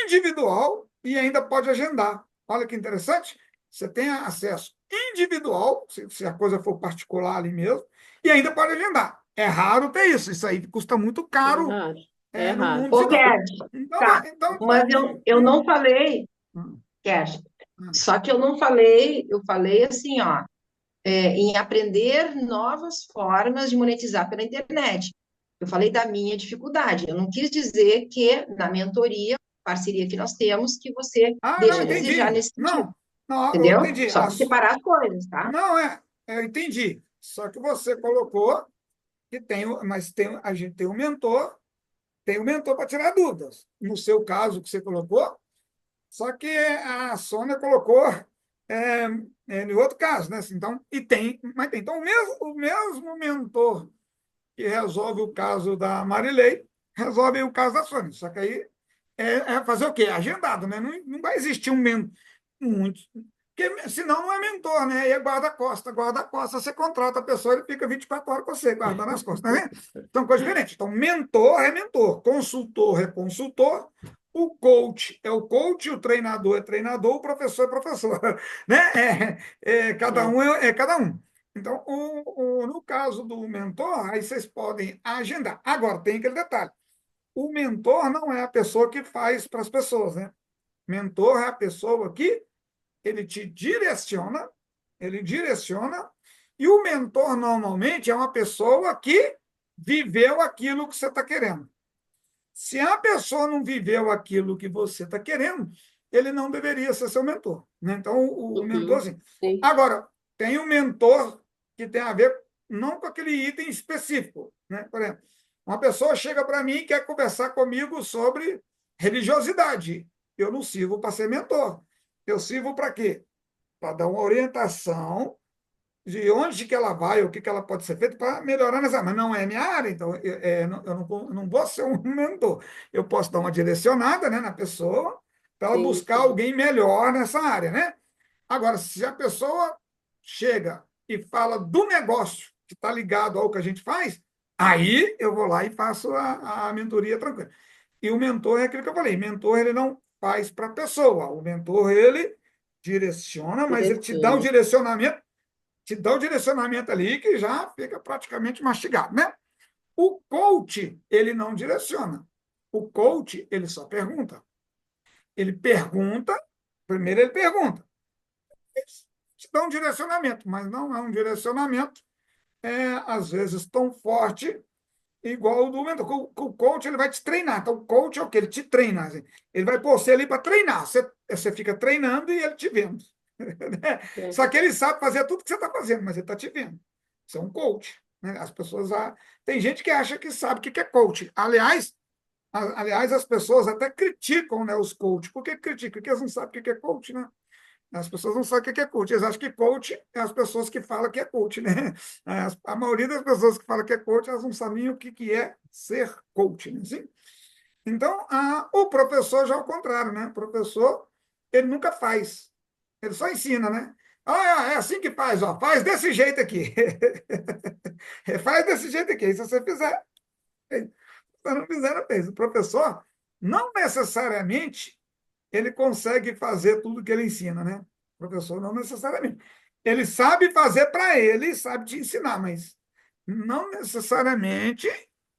individual e ainda pode agendar. Olha que interessante. Você tem acesso individual, se a coisa for particular ali mesmo, e ainda pode agendar. É raro ter isso. Isso aí custa muito É caro raro. É no raro. mundo Ô, digital. Kert, Então, tá. Mas eu não falei, hum, Kert, hum. só que eu não falei, eu falei assim, ó, em aprender novas formas de monetizar pela internet. Eu falei da minha dificuldade. Eu não quis dizer que na mentoria, parceria que nós temos, que você Não, deixa a desejar entendi. nesse sentido, Não, não, eu entendeu? entendi. Só para separar as coisas, tá? Não, eu entendi. Só que você colocou que mas a gente tem um mentor para tirar dúvidas. No seu caso que você colocou, só que a Sônia colocou é, no outro caso, né? Então, mas tem. Então, o mesmo mentor que resolve o caso da Marilei, resolve o caso da Sônia. Só que aí fazer o quê? Agendado, né? Não vai existir um mentor. Porque senão não é mentor, né? E é guarda-costa. Guarda-costa, você contrata a pessoa, ele fica 24 horas com você, guardando as costas, tá vendo? São coisas diferentes. Então, mentor é mentor, consultor é consultor, o coach é o coach, o treinador é treinador, o professor é professor, né? Cada um é cada um. Então, no caso do mentor, aí vocês podem agendar. Agora, tem aquele detalhe. O mentor não é a pessoa que faz para as pessoas, né? Mentor é a pessoa que ele te direciona, e o mentor normalmente é uma pessoa que viveu aquilo que você está querendo. Se a pessoa não viveu aquilo que você está querendo, ele não deveria ser seu mentor, né? Então, o mentor, assim. Sim. Agora, tem um mentor que tem a ver não com aquele item específico, né? Por exemplo, uma pessoa chega para mim e quer conversar comigo sobre religiosidade. Eu não sirvo para ser mentor. Eu sirvo para quê? Para dar uma orientação de onde que ela vai, o que que ela pode ser feito para melhorar nessa área. Mas não é minha área, então eu não vou ser um mentor. Eu posso dar uma direcionada, né, na pessoa para ela Sim, buscar sim. alguém melhor nessa área, né? Agora, se a pessoa chega e fala do negócio que está ligado ao que a gente faz, aí eu vou lá e faço a mentoria tranquila. E o mentor é aquilo que eu falei, mentor ele não faz para a pessoa, o mentor ele direciona, mas ele Direciona. te dá o direcionamento ali que já fica praticamente mastigado, né? O coach, ele não direciona. O coach, ele só pergunta. Ele pergunta, primeiro ele pergunta, te dá um direcionamento, mas não é um direcionamento, às vezes, tão forte igual o do mentor. O coach ele vai te treinar. Então, o coach é o que? Ele te treina. Assim. Ele vai pôr você ali para treinar. Você fica treinando e ele te vendo. Né? É. Só que ele sabe fazer tudo que você está fazendo, mas ele está te vendo. Você é um coach. Né? As pessoas. Tem gente que acha que sabe o que é coach. Aliás, as pessoas até criticam, né, os coaches. Por que criticam? Porque eles não sabem o que é coach, né? As pessoas não sabem o que é coach. Eles acham que coach é as pessoas que falam que é coach, né? A maioria das pessoas que falam que é coach, elas não sabem o que é ser coach, né? Assim? Então, o professor já é o contrário, né? O professor, ele nunca faz. Ele só ensina, né? Ah, é assim que faz, ó. Faz desse jeito aqui. Faz desse jeito aqui. Se você fizer, se você não fizer, não fez. O professor, não necessariamente ele consegue fazer tudo que ele ensina, né? O professor não necessariamente. Ele sabe fazer para ele, sabe te ensinar, mas não necessariamente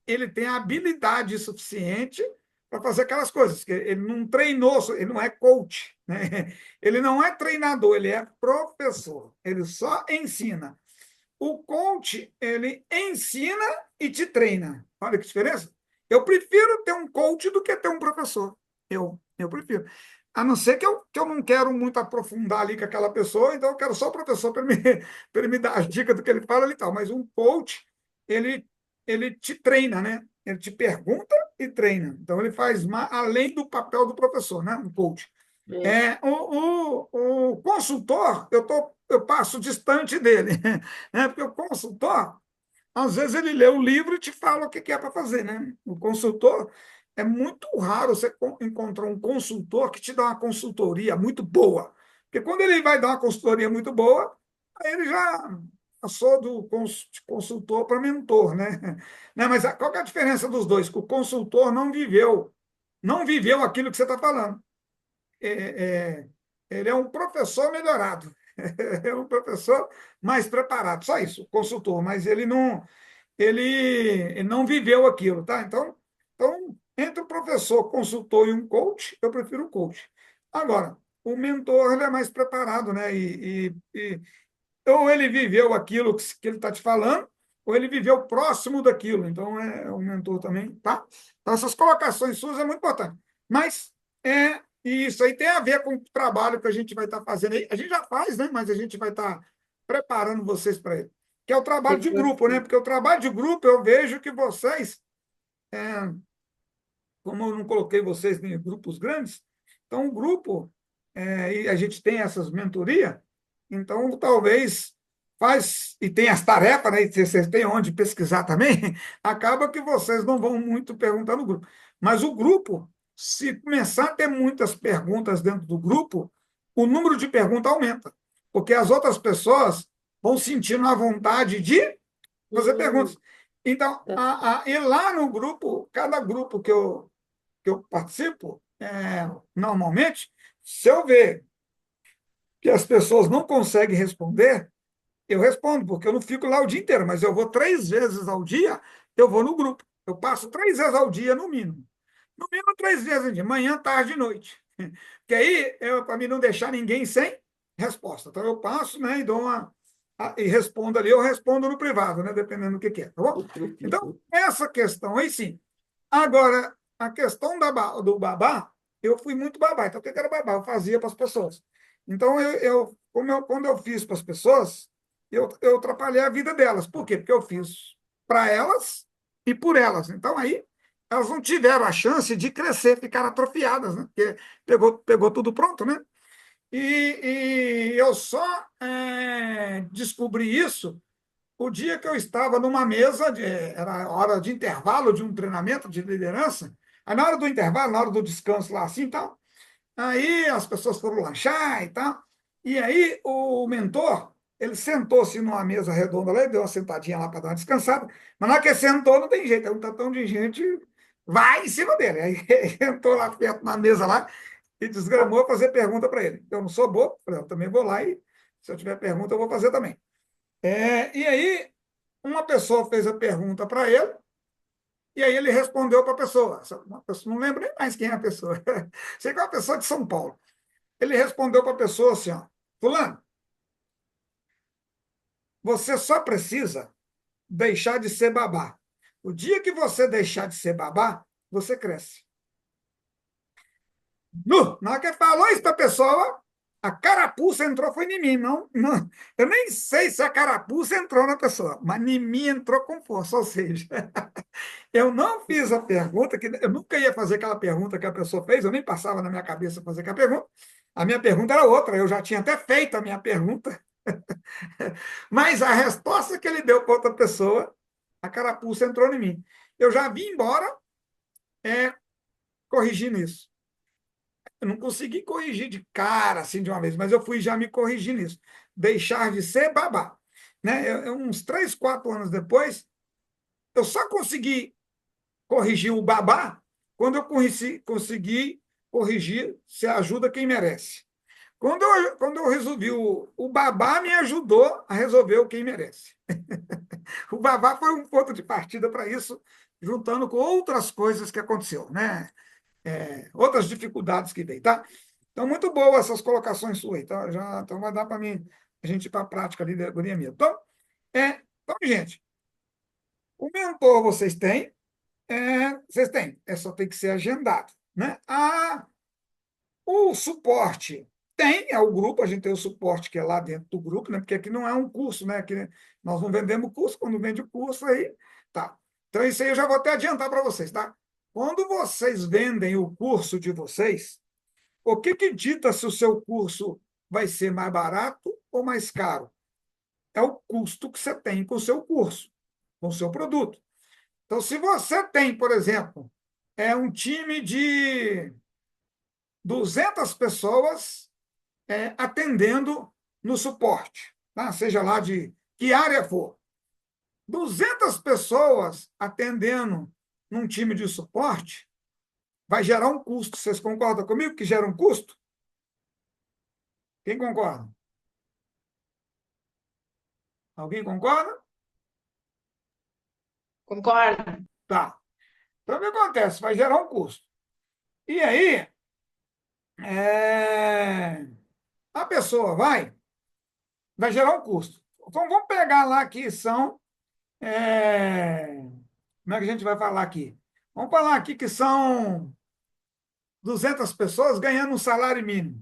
ele tem a habilidade suficiente para fazer aquelas coisas, que ele não treinou, ele não é coach, né? Ele não é treinador, ele é professor, ele só ensina. O coach, ele ensina e te treina. Olha que diferença. Eu prefiro ter um coach do que ter um professor. Eu prefiro. A não ser que eu não quero muito aprofundar ali com aquela pessoa, então eu quero só o professor para ele me dar as dicas do que ele fala ali e tal. Mas um coach, ele, ele te treina, né? Ele te pergunta e treina. Então, ele faz além do papel do professor, né? Um coach. É. O consultor, eu passo distante dele, né? Porque o consultor, às vezes, ele lê o livro e te fala o que é para fazer, né? O consultor, é muito raro você encontrar um consultor que te dá uma consultoria muito boa. Porque quando ele vai dar uma consultoria muito boa, aí ele já passou do consultor para mentor, né? Né? Mas qual que é a diferença dos dois? Que o consultor não viveu aquilo que você está falando. É, ele é um professor melhorado, é um professor mais preparado, só isso, o consultor, mas ele não viveu aquilo, tá? Então, entre o professor, consultor e um coach, eu prefiro o coach. Agora, o mentor ele é mais preparado, né? Ou ele viveu aquilo que ele está te falando, ou ele viveu próximo daquilo. Então, é um mentor também, tá? Então, essas colocações suas é muito importante. Mas isso aí tem a ver com o trabalho que a gente vai estar fazendo aí. A gente já faz, né? Mas a gente vai estar preparando vocês para ele. Que é o trabalho de grupo, né? Porque o trabalho de grupo, eu vejo que vocês, como eu não coloquei vocês em grupos grandes, então o grupo, e a gente tem essas mentorias, então talvez faz, e tem as tarefas, né? E vocês têm onde pesquisar também, acaba que vocês não vão muito perguntar no grupo. Mas o grupo, se começar a ter muitas perguntas dentro do grupo, o número de perguntas aumenta, porque as outras pessoas vão sentindo a vontade de fazer perguntas. Então, e lá no grupo, cada grupo que eu participo, normalmente, se eu ver que as pessoas não conseguem responder, eu respondo, porque eu não fico lá o dia inteiro, mas eu vou 3 vezes ao dia, eu vou no grupo. Eu passo 3 vezes ao dia, no mínimo. No mínimo 3 vezes ao dia, manhã, tarde e noite. Que aí, para mim não deixar ninguém sem resposta. Então, eu passo, né, e dou e respondo ali, eu respondo no privado, né, dependendo do que é. Tá bom? Então, essa questão aí sim. Agora, a questão do babá, eu fui muito babá. Então, o que era babá? Eu fazia para as pessoas. Então, quando eu fiz para as pessoas, eu atrapalhei a vida delas. Por quê? Porque eu fiz para elas e por elas. Então, aí, elas não tiveram a chance de crescer, ficaram atrofiadas, né? Porque pegou tudo pronto, né? E eu só descobri isso o dia que eu estava numa mesa, era hora de intervalo de um treinamento de liderança, aí na hora do intervalo, na hora do descanso lá assim e tal, aí as pessoas foram lanchar e tal, e aí o mentor, ele sentou-se numa mesa redonda lá, e deu uma sentadinha lá para dar uma descansada, mas na hora que ele sentou não tem jeito, é um tantão de gente vai em cima dele. Aí ele entrou lá perto na mesa lá e desgramou fazer pergunta para ele. Eu não sou bobo, falei, eu também vou lá e se eu tiver pergunta eu vou fazer também. E aí uma pessoa fez a pergunta para ele, e aí ele respondeu para a pessoa. Uma pessoa. Não lembro nem mais quem é a pessoa. Sei que é uma pessoa de São Paulo. Ele respondeu para a pessoa assim, ó, fulano, você só precisa deixar de ser babá. O dia que você deixar de ser babá, você cresce. Na hora que ele falou isso para a pessoa, a carapuça entrou, foi em mim. Não, não, eu nem sei se a carapuça entrou na pessoa, mas em mim entrou com força, ou seja, eu não fiz a pergunta, que eu nunca ia fazer aquela pergunta que a pessoa fez, eu nem passava na minha cabeça fazer aquela pergunta. A minha pergunta era outra, eu já tinha até feito a minha pergunta, mas a resposta que ele deu para outra pessoa, a carapuça entrou em mim. Eu já vim embora corrigindo isso. Eu não consegui corrigir de cara, assim, de uma vez, mas eu fui já me corrigir nisso. Deixar de ser babá. Né? Uns 3, 4 anos depois, eu só consegui corrigir o babá quando eu consegui corrigir se ajuda quem merece. Quando eu resolvi o babá, me ajudou a resolver o quem merece. O babá foi um ponto de partida para isso, juntando com outras coisas que aconteceu, né? Outras dificuldades que veio, tá? Então, muito boa essas colocações suas aí, tá? Então, vai dar para mim a gente ir para a prática ali da guria minha. Então, gente, o mentor vocês têm, só tem que ser agendado, né? O suporte é o grupo, a gente tem o suporte que é lá dentro do grupo, né? Porque aqui não é um curso, né? Aqui nós não vendemos curso, quando vende o curso, aí tá. Então, isso aí eu já vou até adiantar para vocês, tá? Quando vocês vendem o curso de vocês, o que dita se o seu curso vai ser mais barato ou mais caro? É o custo que você tem com o seu curso, com o seu produto. Então, se você tem, por exemplo, um time de 200 pessoas atendendo no suporte, tá? Seja lá de que área for, 200 pessoas atendendo num time de suporte, vai gerar um custo. Vocês concordam comigo que gera um custo? Quem concorda? Alguém concorda? Concordo. Tá. Então, o que acontece? Vai gerar um custo. E aí, a pessoa vai gerar um custo. Então, vamos pegar lá que são. Como é que a gente vai falar aqui? Vamos falar aqui que são 200 pessoas ganhando um salário mínimo.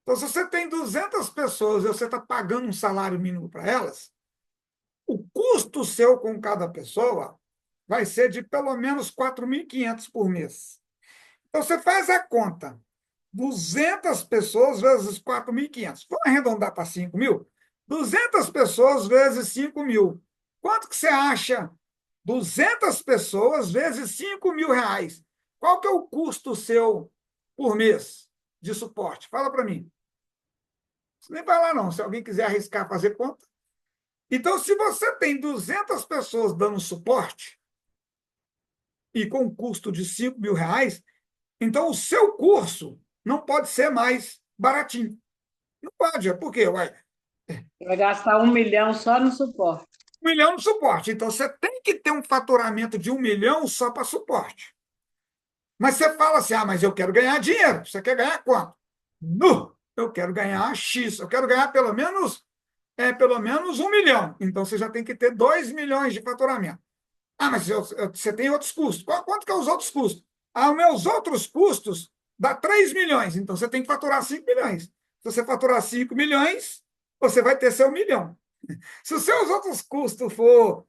Então, se você tem 200 pessoas e você está pagando um salário mínimo para elas, o custo seu com cada pessoa vai ser de pelo menos 4.500 por mês. Então, você faz a conta. 200 pessoas vezes 4.500. Vamos arredondar para 5.000? 200 pessoas vezes 5.000. Quanto que você acha? 200 pessoas vezes 5.000 reais. Qual que é o custo seu por mês de suporte? Fala para mim. Você nem vai lá, não. Se alguém quiser arriscar fazer conta. Então, se você tem 200 pessoas dando suporte e com um custo de R$ 5.000, então o seu curso não pode ser mais baratinho. Não pode, por quê? Uai, Vai gastar 1 milhão só no suporte. 1 milhão no suporte. Então, você tem que ter um faturamento de 1 milhão só para suporte. Mas você fala assim, mas eu quero ganhar dinheiro. Você quer ganhar quanto? Nu! Eu quero ganhar X. Eu quero ganhar pelo menos 1 milhão. Então, você já tem que ter 2 milhões de faturamento. Mas você tem outros custos. Quanto que é os outros custos? Os meus outros custos dá 3 milhões. Então, você tem que faturar 5 milhões. Se você faturar 5 milhões, você vai ter seu 1 milhão. Se os seus outros custos for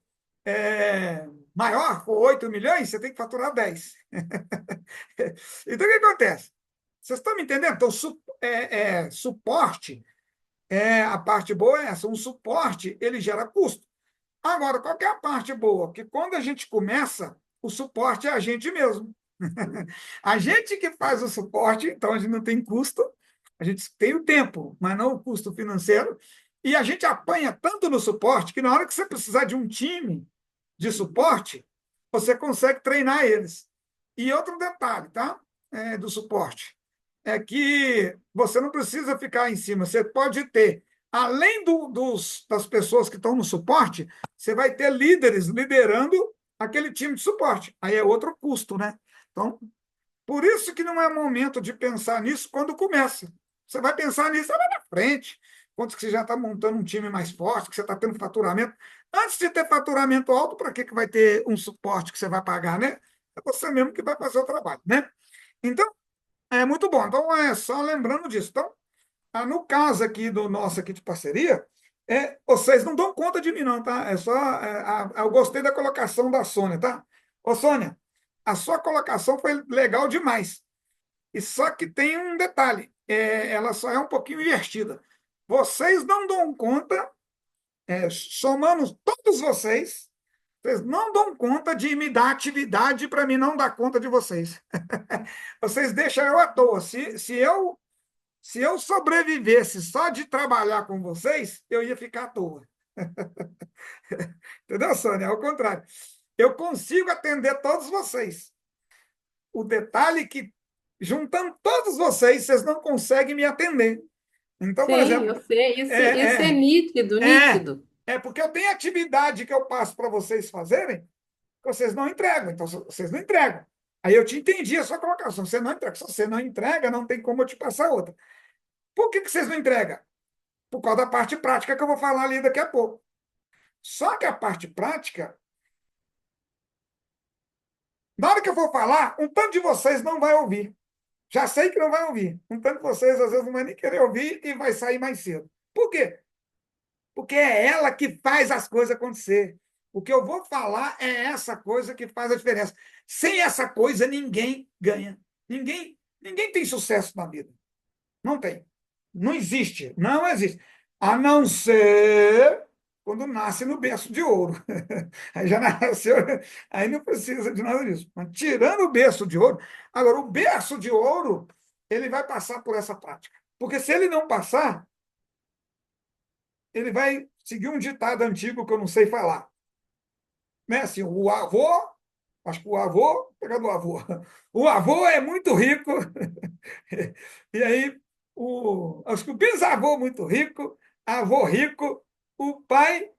maior, for 8 milhões, você tem que faturar 10. Então, o que acontece? Vocês estão me entendendo? Então, suporte, a parte boa é essa. Um suporte, ele gera custo. Agora, qual que é a parte boa? Que quando a gente começa, o suporte é a gente mesmo. A gente que faz o suporte, então a gente não tem custo, a gente tem o tempo, mas não o custo financeiro, e a gente apanha tanto no suporte que na hora que você precisar de um time de suporte, você consegue treinar eles. E outro detalhe, tá? Do suporte, é que você não precisa ficar em cima, você pode ter, além das pessoas que estão no suporte, você vai ter líderes liderando aquele time de suporte. Aí é outro custo, né? Então, por isso que não é momento de pensar nisso quando começa. Você vai pensar nisso lá na frente, quando que você já está montando um time mais forte, que você está tendo faturamento. Antes de ter faturamento alto, para que vai ter um suporte que você vai pagar, né? É você mesmo que vai fazer o trabalho, né? Então, é muito bom. Então, é só lembrando disso. Então, no caso aqui do nosso aqui de parceria, vocês não dão conta de mim, não, tá? Eu gostei da colocação da Sônia, tá? Ô, Sônia, a sua colocação foi legal demais. E só que tem um detalhe, ela só é um pouquinho invertida. Vocês não dão conta, somando todos vocês não dão conta de me dar atividade para mim não dar conta de vocês. Vocês deixam eu à toa. Se eu sobrevivesse só de trabalhar com vocês, eu ia ficar à toa. Entendeu, Sônia? Ao contrário. Eu consigo atender todos vocês. O detalhe é que, juntando todos vocês, vocês não conseguem me atender. Então, por Sim, exemplo. eu sei, isso é nítido, nítido. Porque eu tenho atividade que eu passo para vocês fazerem, que vocês não entregam. Então, vocês não entregam. Aí eu te entendi a sua colocação. Você não entrega. Se você não entrega, não tem como eu te passar outra. Por que vocês não entregam? Por causa da parte prática que eu vou falar ali daqui a pouco. Só que a parte prática, na hora que eu for falar, um tanto de vocês não vai ouvir. Já sei que não vai ouvir. Um tanto de vocês, às vezes, não vai nem querer ouvir e vai sair mais cedo. Por quê? Porque é ela que faz as coisas acontecer. O que eu vou falar é essa coisa que faz a diferença. Sem essa coisa, ninguém ganha. Ninguém tem sucesso na vida. Não tem. Não existe. Não existe. A não ser quando nasce no berço de ouro. Aí já nasceu, aí não precisa de nada disso. Mas tirando o berço de ouro, agora, o berço de ouro, ele vai passar por essa prática. Porque se ele não passar, ele vai seguir um ditado antigo que eu não sei falar. Né? Assim, o avô, acho que o avô, pegar do avô, o avô é muito rico, e aí, acho que o bisavô é muito rico, avô rico, o pai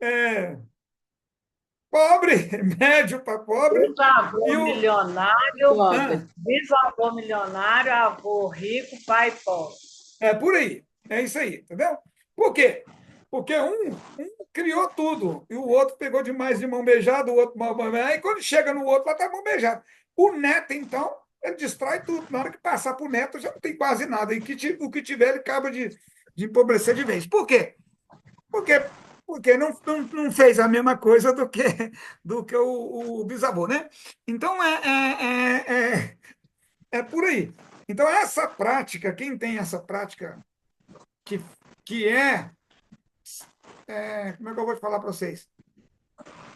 é pobre, médio para pobre, Bisavô e milionário, Pobre. bisavô milionário, avô rico, pai pobre. É por aí, é isso aí, entendeu? Por quê? Porque um criou tudo, e o outro pegou demais de mão beijada, o outro mal beijado, aí quando chega no outro, lá está mão beijada. O neto, então, ele destrói tudo. Na hora que passar para o neto, já não tem quase nada. E o que tiver, ele acaba de empobrecer de vez. Por quê? Porque não fez a mesma coisa do que o bisavô, né? Então, é por aí. Então, essa prática, quem tem essa prática, que como é que eu vou falar para vocês?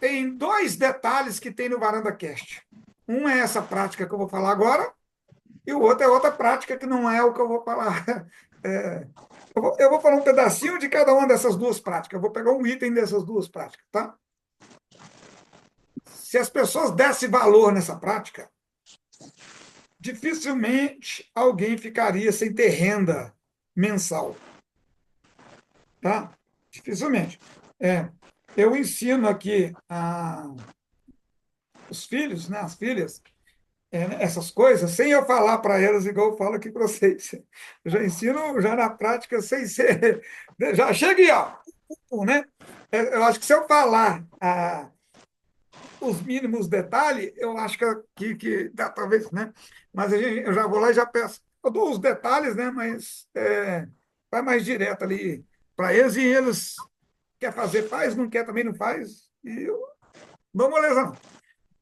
Tem 2 detalhes que tem no Varanda Cast. Um é essa prática que eu vou falar agora, e o outro é outra prática que não é o que eu vou falar. É, eu vou falar um pedacinho de cada uma dessas duas práticas. Eu vou pegar um item dessas duas práticas, tá? Se as pessoas dessem valor nessa prática, dificilmente alguém ficaria sem ter renda mensal, tá? Dificilmente. Eu ensino aqui os filhos, né, as filhas, essas coisas, sem eu falar para elas igual eu falo aqui para vocês. Eu já ensino já na prática sem ser. Já chega aí, ó, né? Eu acho que se eu falar os mínimos detalhes, eu acho que dá, talvez, né? Mas eu já vou lá e já peço. Eu dou os detalhes, né? Mas vai mais direto ali para eles e eles quer fazer, faz, não quer também não faz. E eu não moleza, não.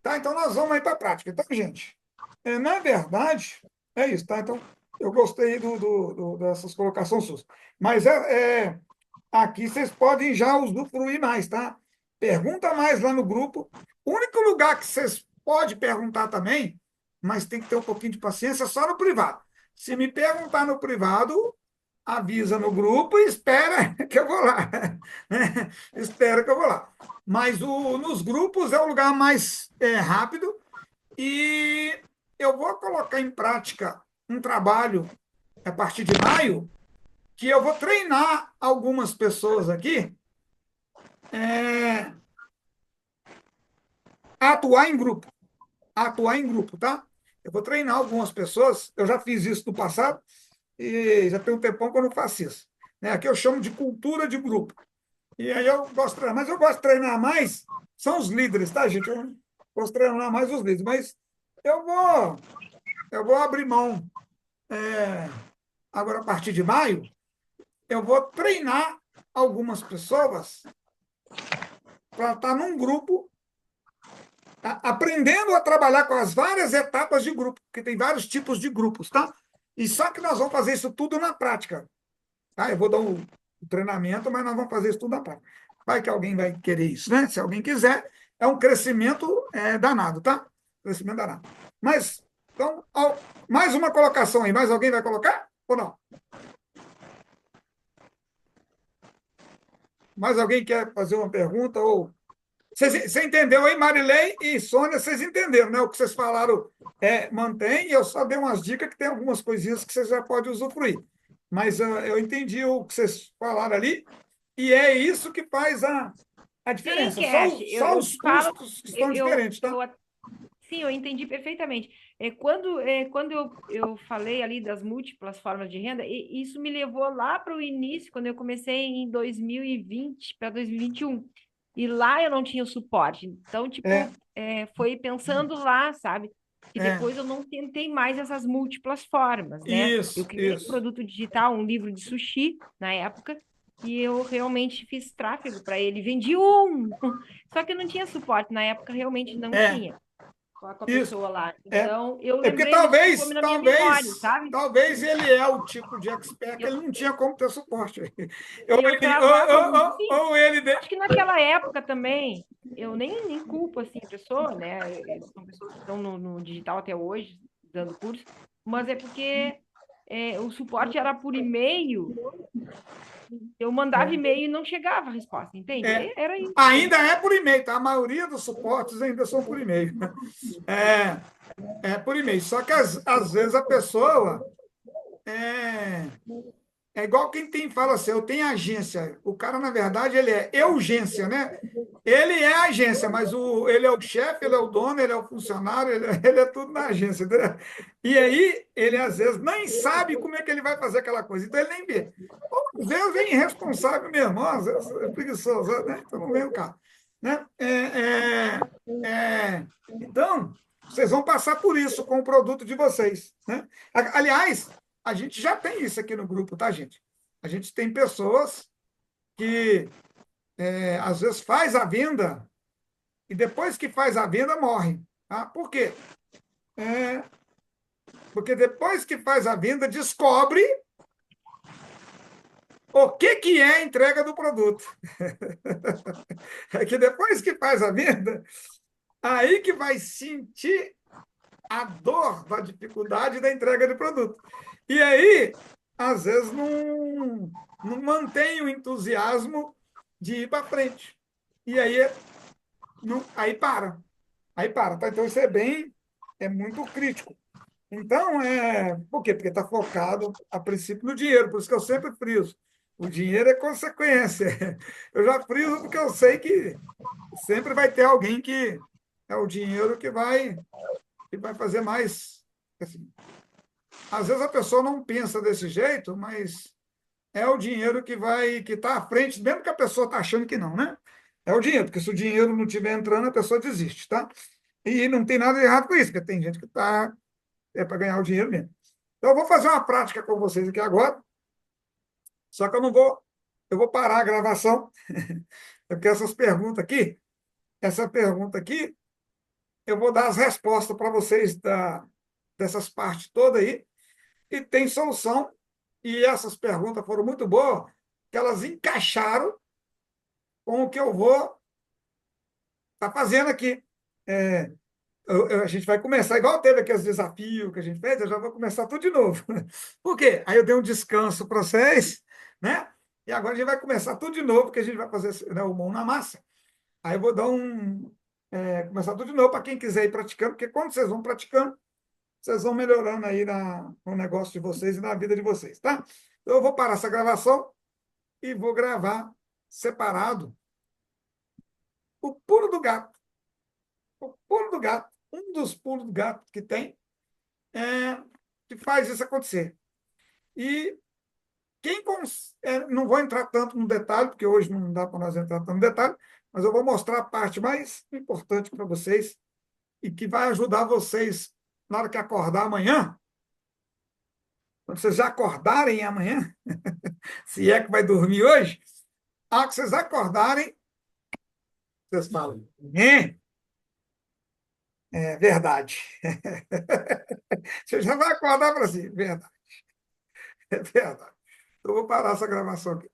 Tá, então nós vamos aí para a prática. Então, gente, na verdade, é isso, tá? Então, eu gostei dessas colocações suas. Mas aqui vocês podem já usufruir mais, tá? Pergunta mais lá no grupo. O único lugar que vocês podem perguntar também, mas tem que ter um pouquinho de paciência, é só no privado. Se me perguntar no privado, avisa no grupo e espera que eu vou lá. Né? Espera que eu vou lá. Mas nos grupos é o lugar mais rápido e eu vou colocar em prática um trabalho a partir de maio, que eu vou treinar algumas pessoas aqui a atuar em grupo. A atuar em grupo, tá? Eu vou treinar algumas pessoas, eu já fiz isso no passado, e já tem um tempão que eu não faço isso. Né? Aqui eu chamo de cultura de grupo. E aí eu gosto de treinar, mas eu gosto de treinar mais, são os líderes, tá, gente? Eu gosto de treinar mais os líderes, mas eu vou, eu vou abrir mão. Agora, a partir de maio, eu vou treinar algumas pessoas para estar num grupo, aprendendo a trabalhar com as várias etapas de grupo, porque tem vários tipos de grupos, tá? E só que nós vamos fazer isso tudo na prática. Tá? Eu vou dar o treinamento, mas nós vamos fazer isso tudo na prática. Vai que alguém vai querer isso, né? Se alguém quiser, é um crescimento danado, tá? Crescimento danado. Mas, então, mais uma colocação aí. Mais alguém vai colocar ou não? Mais alguém quer fazer uma pergunta? Ou você entendeu aí, Marilei e Sônia? Vocês entenderam, né? O que vocês falaram mantém, e eu só dei umas dicas que tem algumas coisinhas que vocês já podem usufruir. Mas eu entendi o que vocês falaram ali, e é isso que faz a diferença. Sim, Cash, Só os custos que estão diferentes, tá? Sim, eu entendi perfeitamente. Quando eu falei ali das múltiplas formas de renda, isso me levou lá para o início, quando eu comecei em 2020 para 2021. E lá eu não tinha o suporte. Então, tipo, foi pensando lá, sabe? E depois eu não tentei mais essas múltiplas formas, né? Eu criei um produto digital, um livro de sushi, na época, e eu realmente fiz tráfego para ele. Vendi um! Só que eu não tinha suporte. Na época, realmente não tinha. Com a pessoa lá. Então, eu porque lembrei disso na minha memória, sabe? Talvez ele é o tipo de expert que ele não tinha como ter suporte. Ou ele... Acho que naquela época também, eu nem culpo assim, a pessoa, né? São pessoas que estão no digital até hoje, dando curso, mas é porque o suporte era por e-mail. Eu mandava e-mail e não chegava a resposta, entende? Era isso. Ainda é por e-mail, tá? A maioria dos suportes ainda são por e-mail. É por e-mail. Só que, às vezes, a pessoa é igual quem fala assim, eu tenho agência. O cara, na verdade, ele é urgência, né? Ele é a agência, mas ele é o chefe, ele é o dono, ele é o funcionário, ele é tudo na agência. Entendeu? E aí, ele, às vezes, nem sabe como é que ele vai fazer aquela coisa. Então, ele nem vê. Às vezes, vem irresponsável mesmo. Às vezes, é preguiçoso, né? Então, não vem o carro. Né? Então, vocês vão passar por isso com o produto de vocês. Né? Aliás, a gente já tem isso aqui no grupo, tá, gente? A gente tem pessoas que, às vezes, faz a venda e depois que faz a venda, morre. Tá? Por quê? Porque depois que faz a venda, descobre o que é a entrega do produto. É que depois que faz a venda, aí que vai sentir a dor da dificuldade da entrega de produto. E aí, às vezes, não mantém o entusiasmo de ir para frente. E aí, aí para. Aí para. Tá? Então, isso é muito crítico. Então, por quê? Porque está focado, a princípio, no dinheiro. Por isso que eu sempre friso. O dinheiro é consequência. Eu já friso porque eu sei que sempre vai ter alguém que é o dinheiro que vai fazer mais. Assim, às vezes a pessoa não pensa desse jeito, mas é o dinheiro que está à frente, mesmo que a pessoa está achando que não, né? É o dinheiro, porque se o dinheiro não estiver entrando, a pessoa desiste, tá? E não tem nada de errado com isso, porque tem gente que está para ganhar o dinheiro mesmo. Então, eu vou fazer uma prática com vocês aqui agora, só que eu vou parar a gravação, porque essa pergunta aqui, eu vou dar as respostas para vocês dessas partes todas aí, e tem solução, e essas perguntas foram muito boas, que elas encaixaram com o que eu vou estar fazendo aqui. É, a gente vai começar, igual teve aqueles desafios que a gente fez, eu já vou começar tudo de novo. Por quê? Aí eu dei um descanso para vocês, né? E agora a gente vai começar tudo de novo, porque a gente vai fazer, né, o mão na massa. Aí eu vou começar tudo de novo para quem quiser ir praticando, porque quando vocês vão praticando, vocês vão melhorando aí no negócio de vocês e na vida de vocês, tá? Então eu vou parar essa gravação e vou gravar separado o pulo do gato. O pulo do gato, um dos pulos do gato que tem, que faz isso acontecer. E não vou entrar tanto no detalhe, porque hoje não dá para nós entrar tanto no detalhe, mas eu vou mostrar a parte mais importante para vocês e que vai ajudar vocês na hora que acordar amanhã, quando vocês já acordarem amanhã, se é que vai dormir hoje, a hora que vocês acordarem, vocês falam, é verdade. Você já vai acordar para si, verdade. É verdade. Eu vou parar essa gravação aqui.